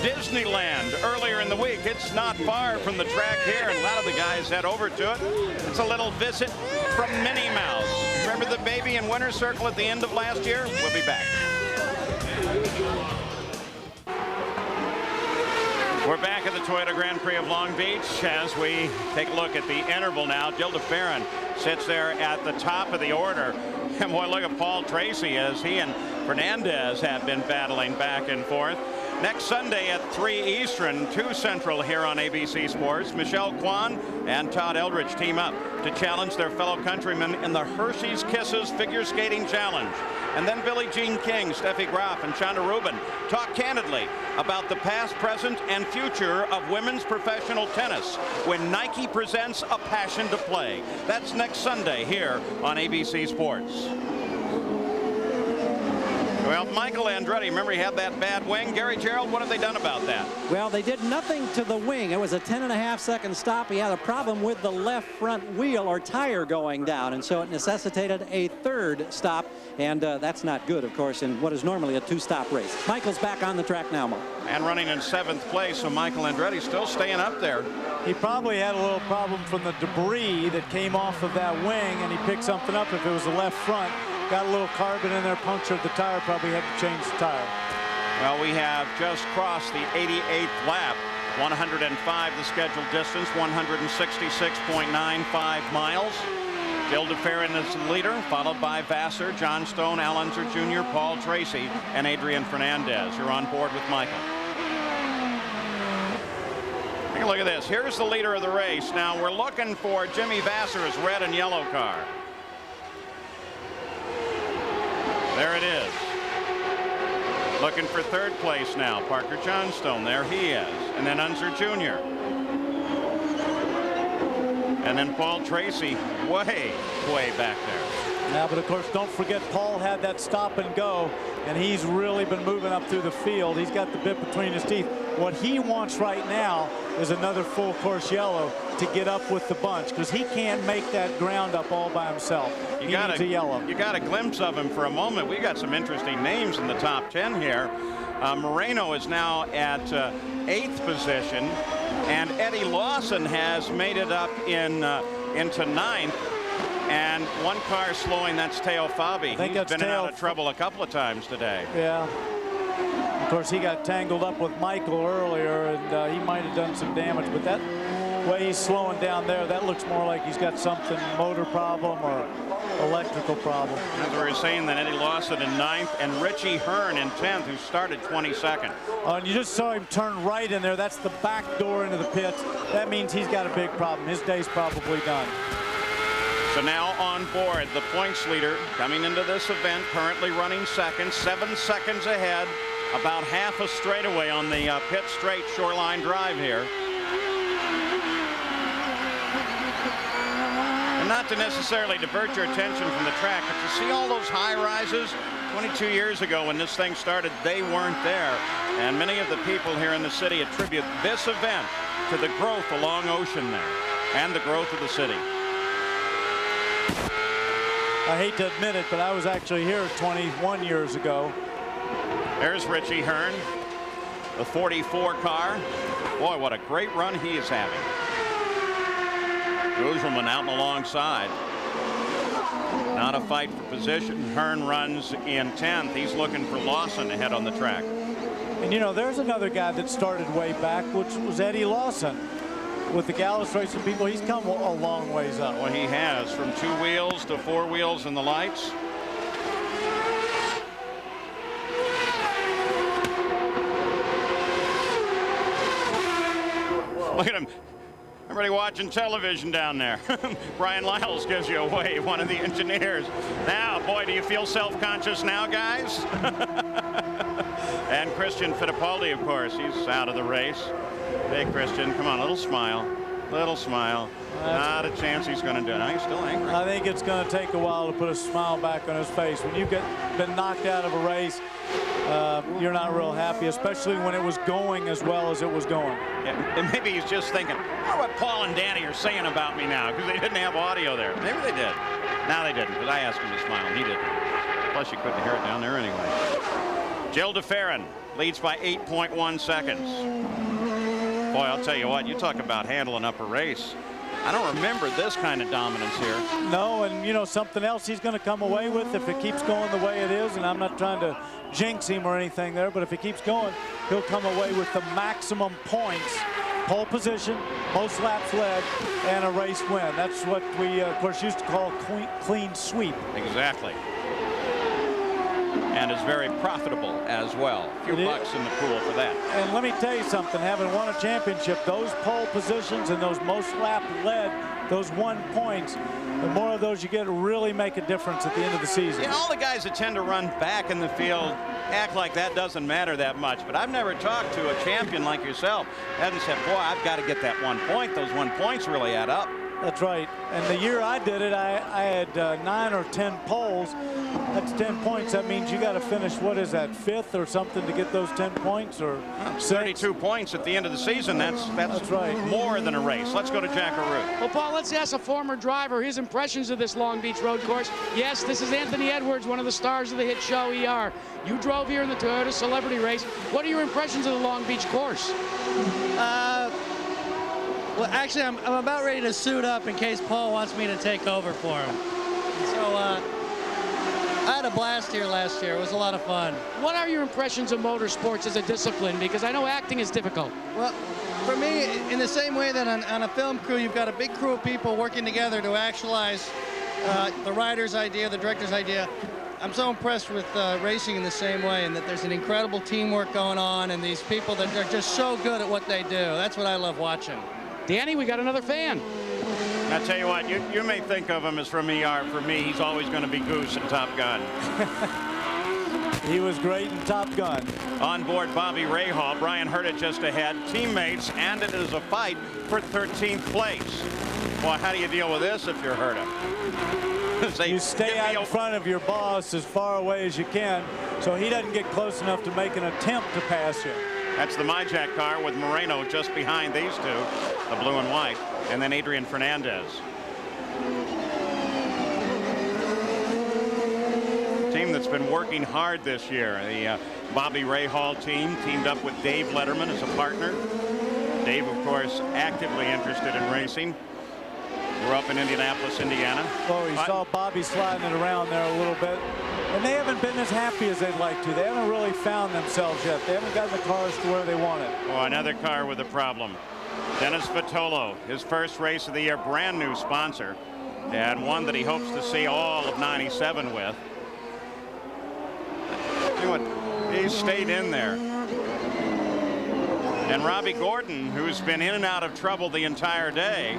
Disneyland earlier in the week? It's not far from the track here, and a lot of the guys head over to it. It's a little visit from Minnie Mouse. Remember the baby in Winter Circle at the end of last year? We'll be back. We're back at the Toyota Grand Prix of Long Beach as we take a look at the interval now. Gil de Ferran sits there at the top of the order. And boy, look at Paul Tracy as he and Fernandez have been battling back and forth. Next Sunday at 3 Eastern, 2 Central here on ABC Sports, Michelle Kwan and Todd Eldridge team up to challenge their fellow countrymen in the Hershey's Kisses Figure Skating Challenge. And then Billie Jean King, Steffi Graf, and Chanda Rubin talk candidly about the past, present, and future of women's professional tennis when Nike presents A Passion to Play. That's next Sunday here on ABC Sports. Well, Michael Andretti, remember he had that bad wing. Gary Gerould, what have they done about that? Well, they did nothing to the wing. It was a 10.5-second stop. He had a problem with the left front wheel or tire going down, and so it necessitated a 3rd stop, and that's not good, of course, in what is normally a 2-stop race. Michael's back on the track now, Mo. And running in 7th place, so Michael Andretti still staying up there. He probably had a little problem from the debris that came off of that wing, and he picked something up if it was the left front. Got a little carbon in there, punctured the tire, probably had to change the tire. Well, we have just crossed the 88th lap. 105 the scheduled distance, 166.95 miles. Gil de Ferran is the leader, followed by Vasser, Johnstone, Al Unser Jr., Paul Tracy, and Adrian Fernandez. You're on board with Michael. Take a look at this. Here's the leader of the race. Now we're looking for Jimmy Vasser's red and yellow car. There it is. Looking for 3rd place now. Parker Johnstone, there he is. And then Unser Jr. And then Paul Tracy way back there. Yeah, but of course, don't forget Paul had that stop and go, and he's really been moving up through the field. He's got the bit between his teeth. What he wants right now is another full course yellow to get up with the bunch, because he can't make that ground up all by himself. He needs a yellow. You got a glimpse of him for a moment. We got some interesting names in the top 10 here. Moreno is now at 8th position, and Eddie Lawson has made it up into 9th. And one car slowing, that's Teo Fabi. He's been out of trouble a couple of times today. Yeah. Of course, he got tangled up with Michael earlier, and he might have done some damage. But that way he's slowing down there, that looks more like he's got something, motor problem or electrical problem. As we were saying, then Eddie Lawson in 9th, and Richie Hearn in 10th, who started 22nd. Oh, and you just saw him turn right in there. That's the back door into the pits. That means he's got a big problem. His day's probably done. So now on board, the points leader coming into this event, currently running second, 7 seconds ahead, about half a straightaway on the pit straight Shoreline Drive here. And not to necessarily divert your attention from the track, but you see all those high rises? 22 years ago when this thing started, they weren't there. And many of the people here in the city attribute this event to the growth along Ocean there and the growth of the city. I hate to admit it, but I was actually here 21 years ago. There's Richie Hearn, the 44 car. Boy, what a great run he is having. Gruselman out and alongside. Not a fight for position. Hearn runs in 10th. He's looking for Lawson ahead on the track. And you know, there's another guy that started way back, which was Eddie Lawson. With the Gallus Racing people, he's come a long ways up. Well, he has, from 2 wheels to 4 wheels in the lights. Look at him. Everybody watching television down there. Brian Lyles gives you a wave, one of the engineers. Now, boy, do you feel self-conscious now, guys? And Christian Fittipaldi, of course, he's out of the race. Hey, Christian, come on, little smile. Little smile. Not a chance he's going to do it. No, he's still angry. I think it's going to take a while to put a smile back on his face. When you've been knocked out of a race, you're not real happy, especially when it was going as well as it was going. Yeah, and maybe he's just thinking, I wonder what Paul and Danny are saying about me now, because they didn't have audio there. Maybe they did. No, they didn't, because I asked him to smile, and he didn't. Plus, you couldn't hear it down there anyway. Gil de Ferran leads by 8.1 seconds. Boy, I'll tell you what, you talk about handling up a race. I don't remember this kind of dominance here. No, and you know, something else he's going to come away with if it keeps going the way it is, and I'm not trying to jinx him or anything there, but if it keeps going, he'll come away with the maximum points, pole position, most laps led, and a race win. That's what we, of course, used to call clean sweep. Exactly. And is very profitable as well. A few bucks in the pool for that. And let me tell you something, having won a championship, those pole positions and those most lap led, those 1 points, the more of those you get really make a difference at the end of the season. Yeah, all the guys that tend to run back in the field act like that doesn't matter that much. But I've never talked to a champion like yourself that hasn't said, boy, I've got to get that 1 point. Those 1 points really add up. That's right. And the year I did it, I had 9 or 10 poles. That's 10 points. That means you got to finish, what is that, 5th or something to get those 10 points? Or 32 points at the end of the season. That's right. More than a race. Let's go to Jack Arute. Well, Paul, let's ask a former driver his impressions of this Long Beach road course. Yes, this is Anthony Edwards, one of the stars of the hit show ER. You drove here in the Toyota Celebrity Race. What are your impressions of the Long Beach course? Well, actually, I'm about ready to suit up in case Paul wants me to take over for him. So I had a blast here last year. It was a lot of fun. What are your impressions of motorsports as a discipline? Because I know acting is difficult. Well, for me, in the same way that on a film crew, you've got a big crew of people working together to actualize the writer's idea, the director's idea. I'm so impressed with racing in the same way, and that there's an incredible teamwork going on, and these people that are just so good at what they do. That's what I love watching. Danny, we got another fan. I tell you what, you may think of him as from ER. For me, he's always going to be Goose in Top Gun. He was great in Top Gun. On board Bobby Rahal, Brian Hurta just ahead, teammates, and it is a fight for 13th place. Well, how do you deal with this if you're Herta? You stay out in front of your boss as far away as you can so he doesn't get close enough to make an attempt to pass you. That's the MyJack car with Moreno just behind these two, the blue and white, and then Adrian Fernandez. Team that's been working hard this year. The Bobby Rahal team teamed up with Dave Letterman as a partner. Dave, of course, actively interested in racing. We're up in Indianapolis, Indiana. Oh, you saw Bobby sliding it around there a little bit. And they haven't been as happy as they'd like to. They haven't really found themselves yet. They haven't gotten the cars to where they want it. Oh, another car with a problem. Dennis Vitolo, his first race of the year, brand new sponsor, and one that he hopes to see all of 97 with. He stayed in there. And Robbie Gordon, who's been in and out of trouble the entire day,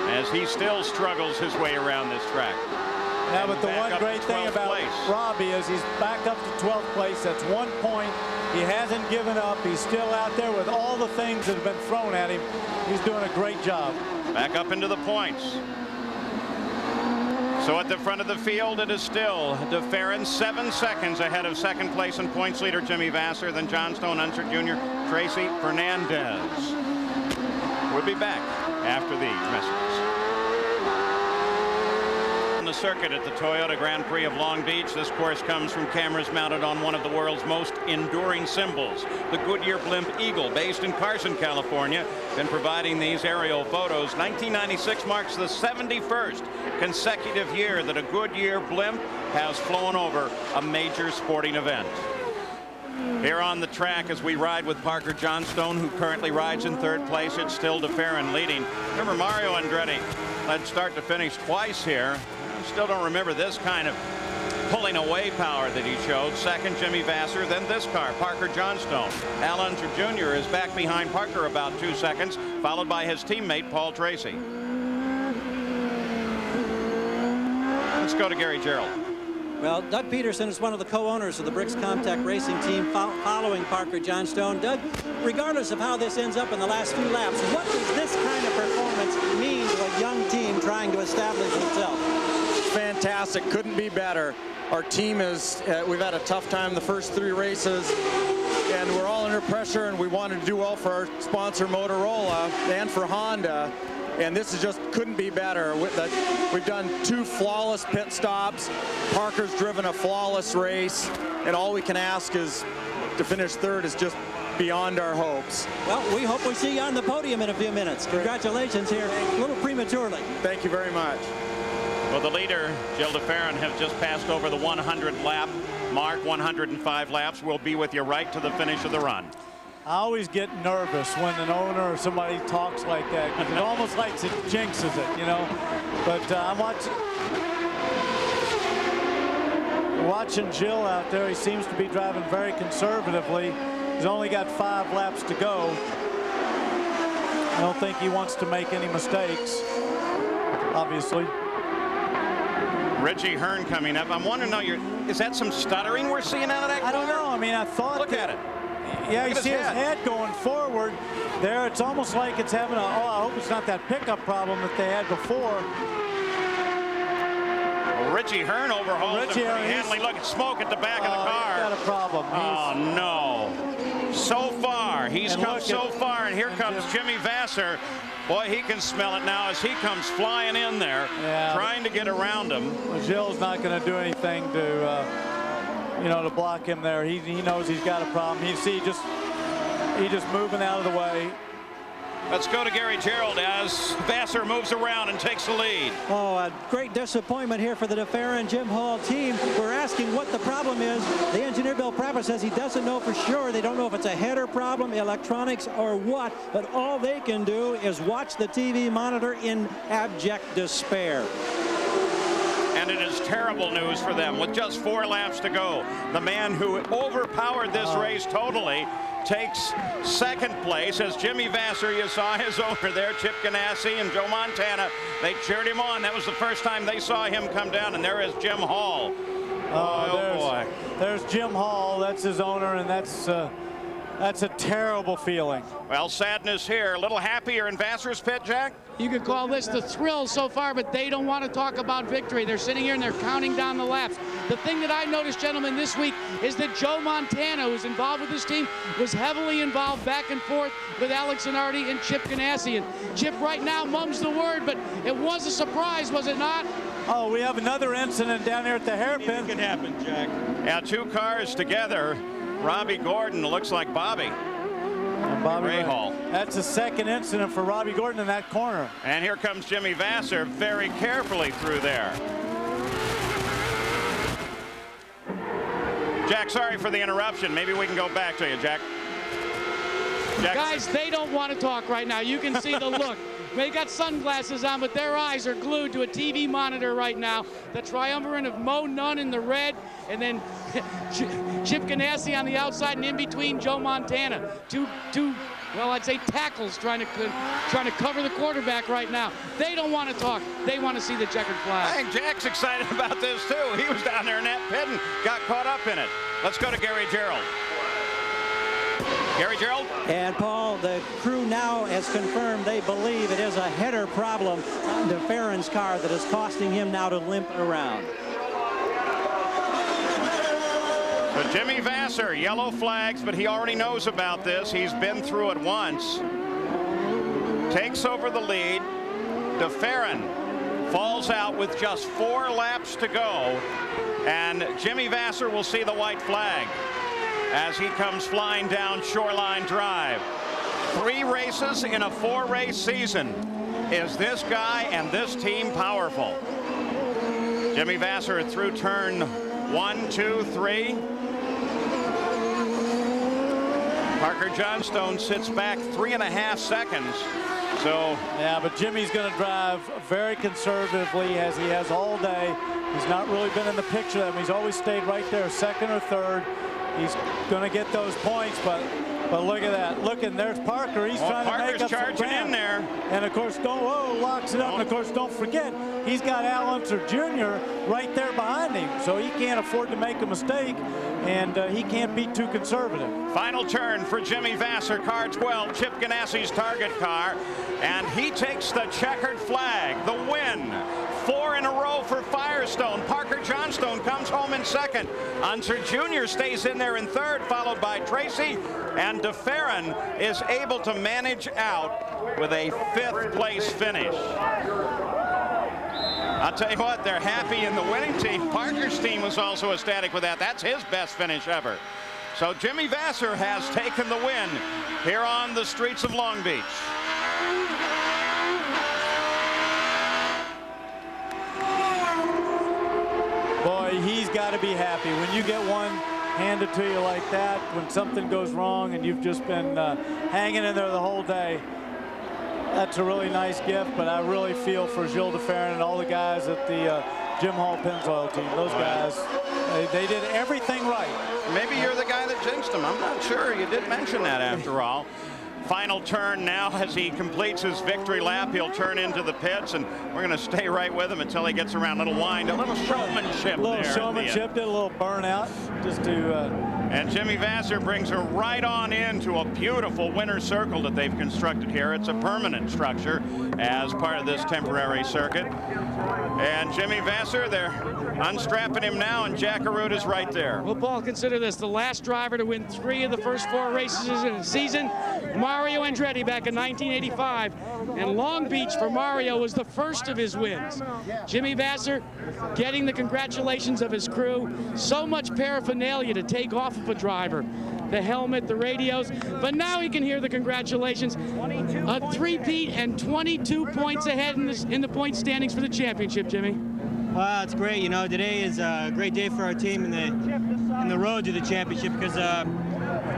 as he still struggles his way around this track. Yeah, but the one great thing about Robbie is he's back up to 12th place. That's 1 point. He hasn't given up. He's still out there with all the things that have been thrown at him. He's doing a great job. Back up into the points. So at the front of the field, it is still DeFerrin 7 seconds ahead of second place and points leader Jimmy Vasser, then Johnstone, Unser Jr., Tracy Fernandez. We'll be back after these messages. On the circuit at the Toyota Grand Prix of Long Beach, this course comes from cameras mounted on one of the world's most enduring symbols, the Goodyear Blimp Eagle, based in Carson, California. Been providing these aerial photos. 1996 marks the 71st consecutive year that a Goodyear blimp has flown over a major sporting event. Here on the track as we ride with Parker Johnstone, who currently rides in third place. It's still DeFerrin leading. Remember, Mario Andretti led start to finish twice here. I still don't remember this kind of pulling away power that he showed. Second, Jimmy Vasser, then this car, Parker Johnstone. Al Unser Jr. is back behind Parker about 2 seconds, followed by his teammate, Paul Tracy. Let's go to Gary Gerould. Well, Doug Peterson is one of the co-owners of the Bricks Comtech racing team following Parker Johnstone. Doug, regardless of how this ends up in the last few laps, what does this kind of performance mean to a young team trying to establish itself? Fantastic. Couldn't be better. Our team is, we've had a tough time the first 3 races, and we're all under pressure, and we wanted to do well for our sponsor Motorola and for Honda. And this is just couldn't be better. We've done 2 flawless pit stops. Parker's driven a flawless race, and all we can ask is to finish third is just beyond our hopes. Well, we hope we see you on the podium in a few minutes. Congratulations here, a little prematurely. Thank you very much. Well, the leader, Gil DeFerrin, has just passed over the 100-lap mark. 105 laps. We'll be with you right to the finish of the run. I always get nervous when an owner or somebody talks like that, because it almost like it jinxes it, you know. But I'm watching Gil out there. He seems to be driving very conservatively. He's only got 5 laps to go. I don't think he wants to make any mistakes, obviously. Richie Hearn coming up. I'm wondering now, is that some stuttering we're seeing out of that car? I don't know. I mean, I thought. Look at it. Yeah, you see his head going forward there. It's almost like it's having I hope it's not that pickup problem that they had before. Well, Richie Hearn overhauls the Handley. Look at smoke at the back of the car. He's got a problem. Oh, no. So far. He's come so far, and here comes Jimmy Vasser. Boy, he can smell it now as he comes flying in there, trying to get around him. Well, Gil's not going to do anything to to block him there. He knows he's got a problem. He's just moving out of the way. Let's go to Gary Gerould as Vasser moves around and takes the lead. Oh, a great disappointment here for the DeFerrin Jim Hall team. We're asking what the problem is. The engineer, Bill Prappa, says he doesn't know for sure. They don't know if it's a header problem, electronics, or what. But all they can do is watch the TV monitor in abject despair. And it is terrible news for them with just 4 laps to go. The man who overpowered this race totally takes second place as Jimmy Vasser, you saw his owner there, Chip Ganassi and Joe Montana. They cheered him on. That was the first time they saw him come down, and there is Jim Hall. Oh boy. There's Jim Hall. That's his owner, and that's a terrible feeling. Well, sadness here. A little happier in Vasser's pit, Jack? You could call this the thrill so far, but they don't want to talk about victory. They're sitting here and they're counting down the laps. The thing that I noticed, gentlemen, this week is that Joe Montana, who's involved with this team, was heavily involved back and forth with Alex Zanardi and Chip Ganassi. And Chip right now mums the word, but it was a surprise, was it not? Oh, we have another incident down there at the hairpin. It could happen, Jack. Yeah, 2 cars together. Robbie Gordon looks like Bobby. Bobby Rahal. That's the second incident for Robbie Gordon in that corner. And here comes Jimmy Vasser very carefully through there. Jack, sorry for the interruption. Maybe we can go back to you, Jack. Guys, they don't want to talk right now. You can see the look. They got sunglasses on, but their eyes are glued to a TV monitor right now. The triumvirate of Mo Nunn in the red, and then Chip Ganassi on the outside, and in between Joe Montana. Two, well, I'd say tackles trying to cover the quarterback right now. They don't want to talk. They want to see the checkered flag. I think Jack's excited about this too. He was down there in that pit and got caught up in it. Let's go to Gary Gerould. Gary Gerould. And Paul, the crew now has confirmed they believe it is a header problem on DeFerrin's car that is costing him now to limp around. So Jimmy Vasser, yellow flags, but he already knows about this. He's been through it once. Takes over the lead. DeFerrin falls out with just 4 laps to go. And Jimmy Vasser will see the white flag as he comes flying down Shoreline Drive. 3 races in a 4-race season. Is this guy and this team powerful? Jimmy Vasser through turn 1, 2, 3. Parker Johnstone sits back 3.5 seconds. So yeah, but Jimmy's going to drive very conservatively as he has all day. He's not really been in the picture. He's always stayed right there, second or third. He's going to get those points, but look at that. Look, and there's Parker. He's trying to make up some ground. In there. And of course, locks it up. And of course, don't forget, he's got Al Unser Jr. right there behind him, so he can't afford to make a mistake, and he can't be too conservative. Final turn for Jimmy Vasser, car 12, Chip Ganassi's target car, and he takes the checkered flag, the win. 4 in a row for Firestone. Parker Johnstone comes home in second. Unser Jr. stays in there in third, followed by Tracy, and DeFerrin is able to manage out with a 5th place finish. I'll tell you what, they're happy in the winning team. Parker's team was also ecstatic with that. That's his best finish ever. So Jimmy Vasser has taken the win here on the streets of Long Beach. Boy, he's got to be happy. When you get one handed to you like that, when something goes wrong and you've just been hanging in there the whole day, that's a really nice gift, but I really feel for Gilles DeFerrin and all the guys at the Jim Hall Pennzoil team. Those guys, they did everything right. Maybe you're the guy that jinxed him. I'm not sure. You did mention that after all. Final turn now as he completes his victory lap. He'll turn into the pits, and we're going to stay right with him until he gets around. A little wind, a little showmanship. A little showmanship, did a little burnout just to... And Jimmy Vasser brings her right on into a beautiful winner's circle that they've constructed here. It's a permanent structure as part of this temporary circuit. And Jimmy Vasser, they're unstrapping him now, and Jack Arute is right there. Well, Paul, consider this. The last driver to win 3 of the first 4 races in a season, Mario Andretti back in 1985. And Long Beach for Mario was the first of his wins. Jimmy Vasser getting the congratulations of his crew. So much paraphernalia to take off of a driver. The helmet, the radios, but now he can hear the congratulations. A 3-peat and 22 points ahead in the point standings for the championship, Jimmy. Well, it's great. You know, today is a great day for our team in the road to the championship because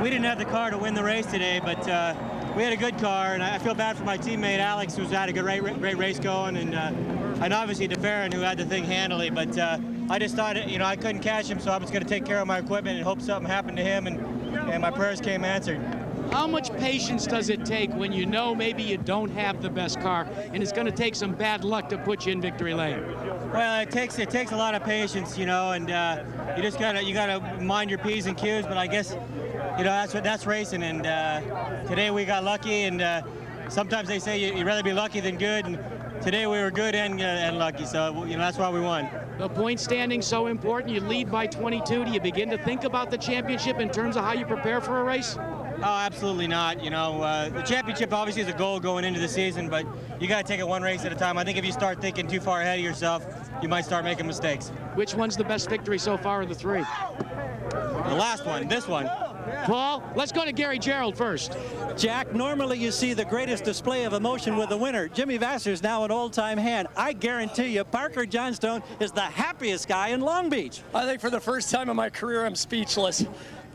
we didn't have the car to win the race today, but we had a good car, and I feel bad for my teammate Alex, who's had a great race going, and obviously DeFerrin, who had the thing handily. But I just thought, you know, I couldn't catch him, so I was going to take care of my equipment and hope something happened to him, and my prayers came answered. How much patience does it take when you know maybe you don't have the best car, and it's going to take some bad luck to put you in victory lane? Well, it takes a lot of patience, you know, and you just gotta mind your P's and Q's. But I guess, you know, that's racing. And today we got lucky, and sometimes they say you'd rather be lucky than good, and today we were good and lucky, so that's why we won. The point standing so important. You lead by 22. Do you begin to think about the championship in terms of how you prepare for a race? Oh, absolutely not. The championship obviously is a goal going into the season, but you got to take it one race at a time. I think if you start thinking too far ahead of yourself, you might start making mistakes. Which one's the best victory so far of the three? The last one, this one. Paul, let's go to Gary Gerould first. Jack, normally you see the greatest display of emotion with the winner. Jimmy Vasser's now an old-time hand. I guarantee you Parker Johnstone is the happiest guy in Long Beach. I think for the first time in my career, I'm speechless.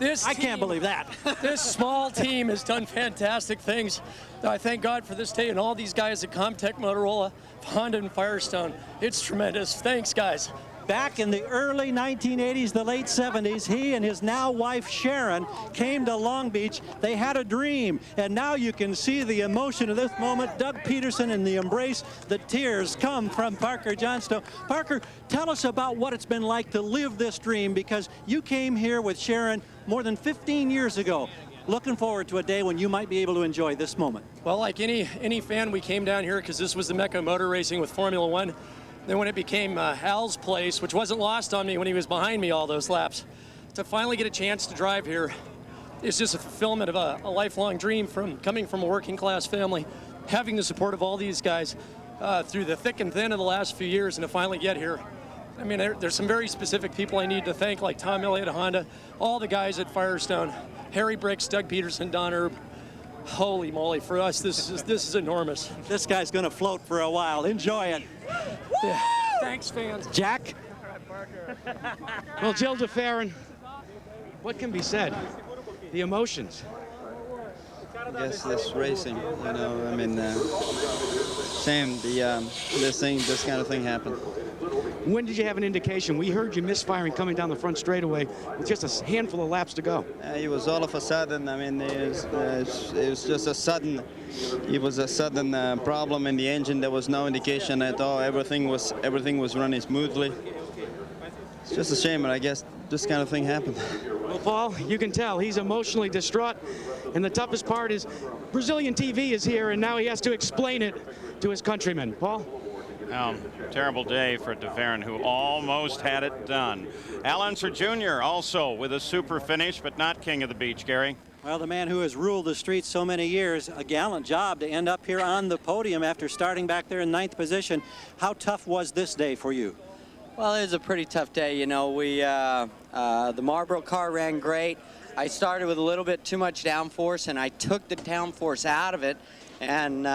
I can't believe that. This small team has done fantastic things. I thank God for this day and all these guys at Comtech, Motorola, Honda, and Firestone. It's tremendous. Thanks, guys. Back in the early 1980s, the late 70s, he and his now wife Sharon came to Long Beach. They had a dream, and now you can see the emotion of this moment. Doug Peterson in the embrace. The tears come from Parker Johnstone. Parker, tell us about what it's been like to live this dream, because you came here with Sharon more than 15 years ago. Looking forward to a day when you might be able to enjoy this moment. Well, like any fan, we came down here because this was the Mecca of motor racing with Formula One. Then when it became Hal's place, which wasn't lost on me when he was behind me all those laps, to finally get a chance to drive here, it's just a fulfillment of a lifelong dream coming from a working class family, having the support of all these guys through the thick and thin of the last few years, and to finally get here. I mean, there's some very specific people I need to thank, like Tom Elliott at Honda, all the guys at Firestone, Harry Bricks, Doug Peterson, Don Erb. Holy moly, for us, this is enormous. This guy's going to float for a while. Enjoy it. Yeah. Thanks, fans. Jack? Well, Gil de Ferran, what can be said? The emotions. I guess this racing, same, this kind of thing happened. When did you have an indication? We heard you misfiring coming down the front straightaway with just a handful of laps to go. It was all of a sudden. It was just a sudden. It was a sudden problem in the engine. There was no indication at all. Everything was running smoothly. It's just a shame, but I guess this kind of thing happened. Well, Paul, you can tell he's emotionally distraught, and the toughest part is Brazilian TV is here, and now he has to explain it to his countrymen. Paul? Terrible day for de Ferran, who almost had it done. Al Unser Jr. also with a super finish, but not king of the beach, Gary. Well, the man who has ruled the streets so many years, a gallant job to end up here on the podium after starting back there in 9th position. How tough was this day for you? Well, it was a pretty tough day. The Marlboro car ran great. I started with a little bit too much downforce, and I took the downforce out of it, and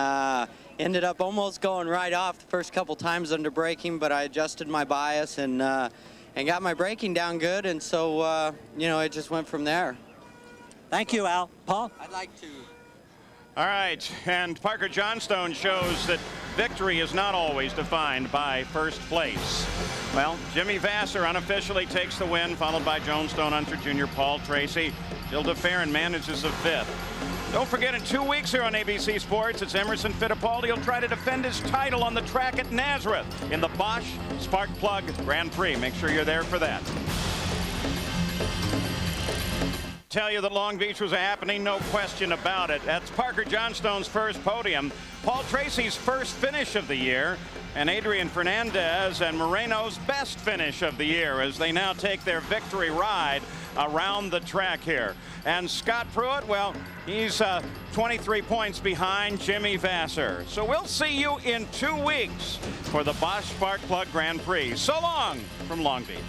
ended up almost going right off the first couple times under braking, but I adjusted my bias and got my braking down good, and so it just went from there. Thank you, Al. Paul? I'd like to. All right, and Parker Johnstone shows that victory is not always defined by first place. Well, Jimmy Vasser unofficially takes the win, followed by Johnstone, Unser Jr., Paul Tracy. Gil de Ferran manages a 5th. Don't forget, in 2 weeks here on ABC Sports, it's Emerson Fittipaldi. He'll try to defend his title on the track at Nazareth in the Bosch Spark Plug Grand Prix. Make sure you're there for that. Tell you that Long Beach was a happening, no question about it. That's Parker Johnstone's first podium, Paul Tracy's first finish of the year, and Adrian Fernandez and Moreno's best finish of the year as they now take their victory ride around the track here. And Scott Pruitt, well, he's 23 points behind Jimmy Vasser. So we'll see you in 2 weeks for the Bosch Spark Plug Grand Prix. So long from Long Beach.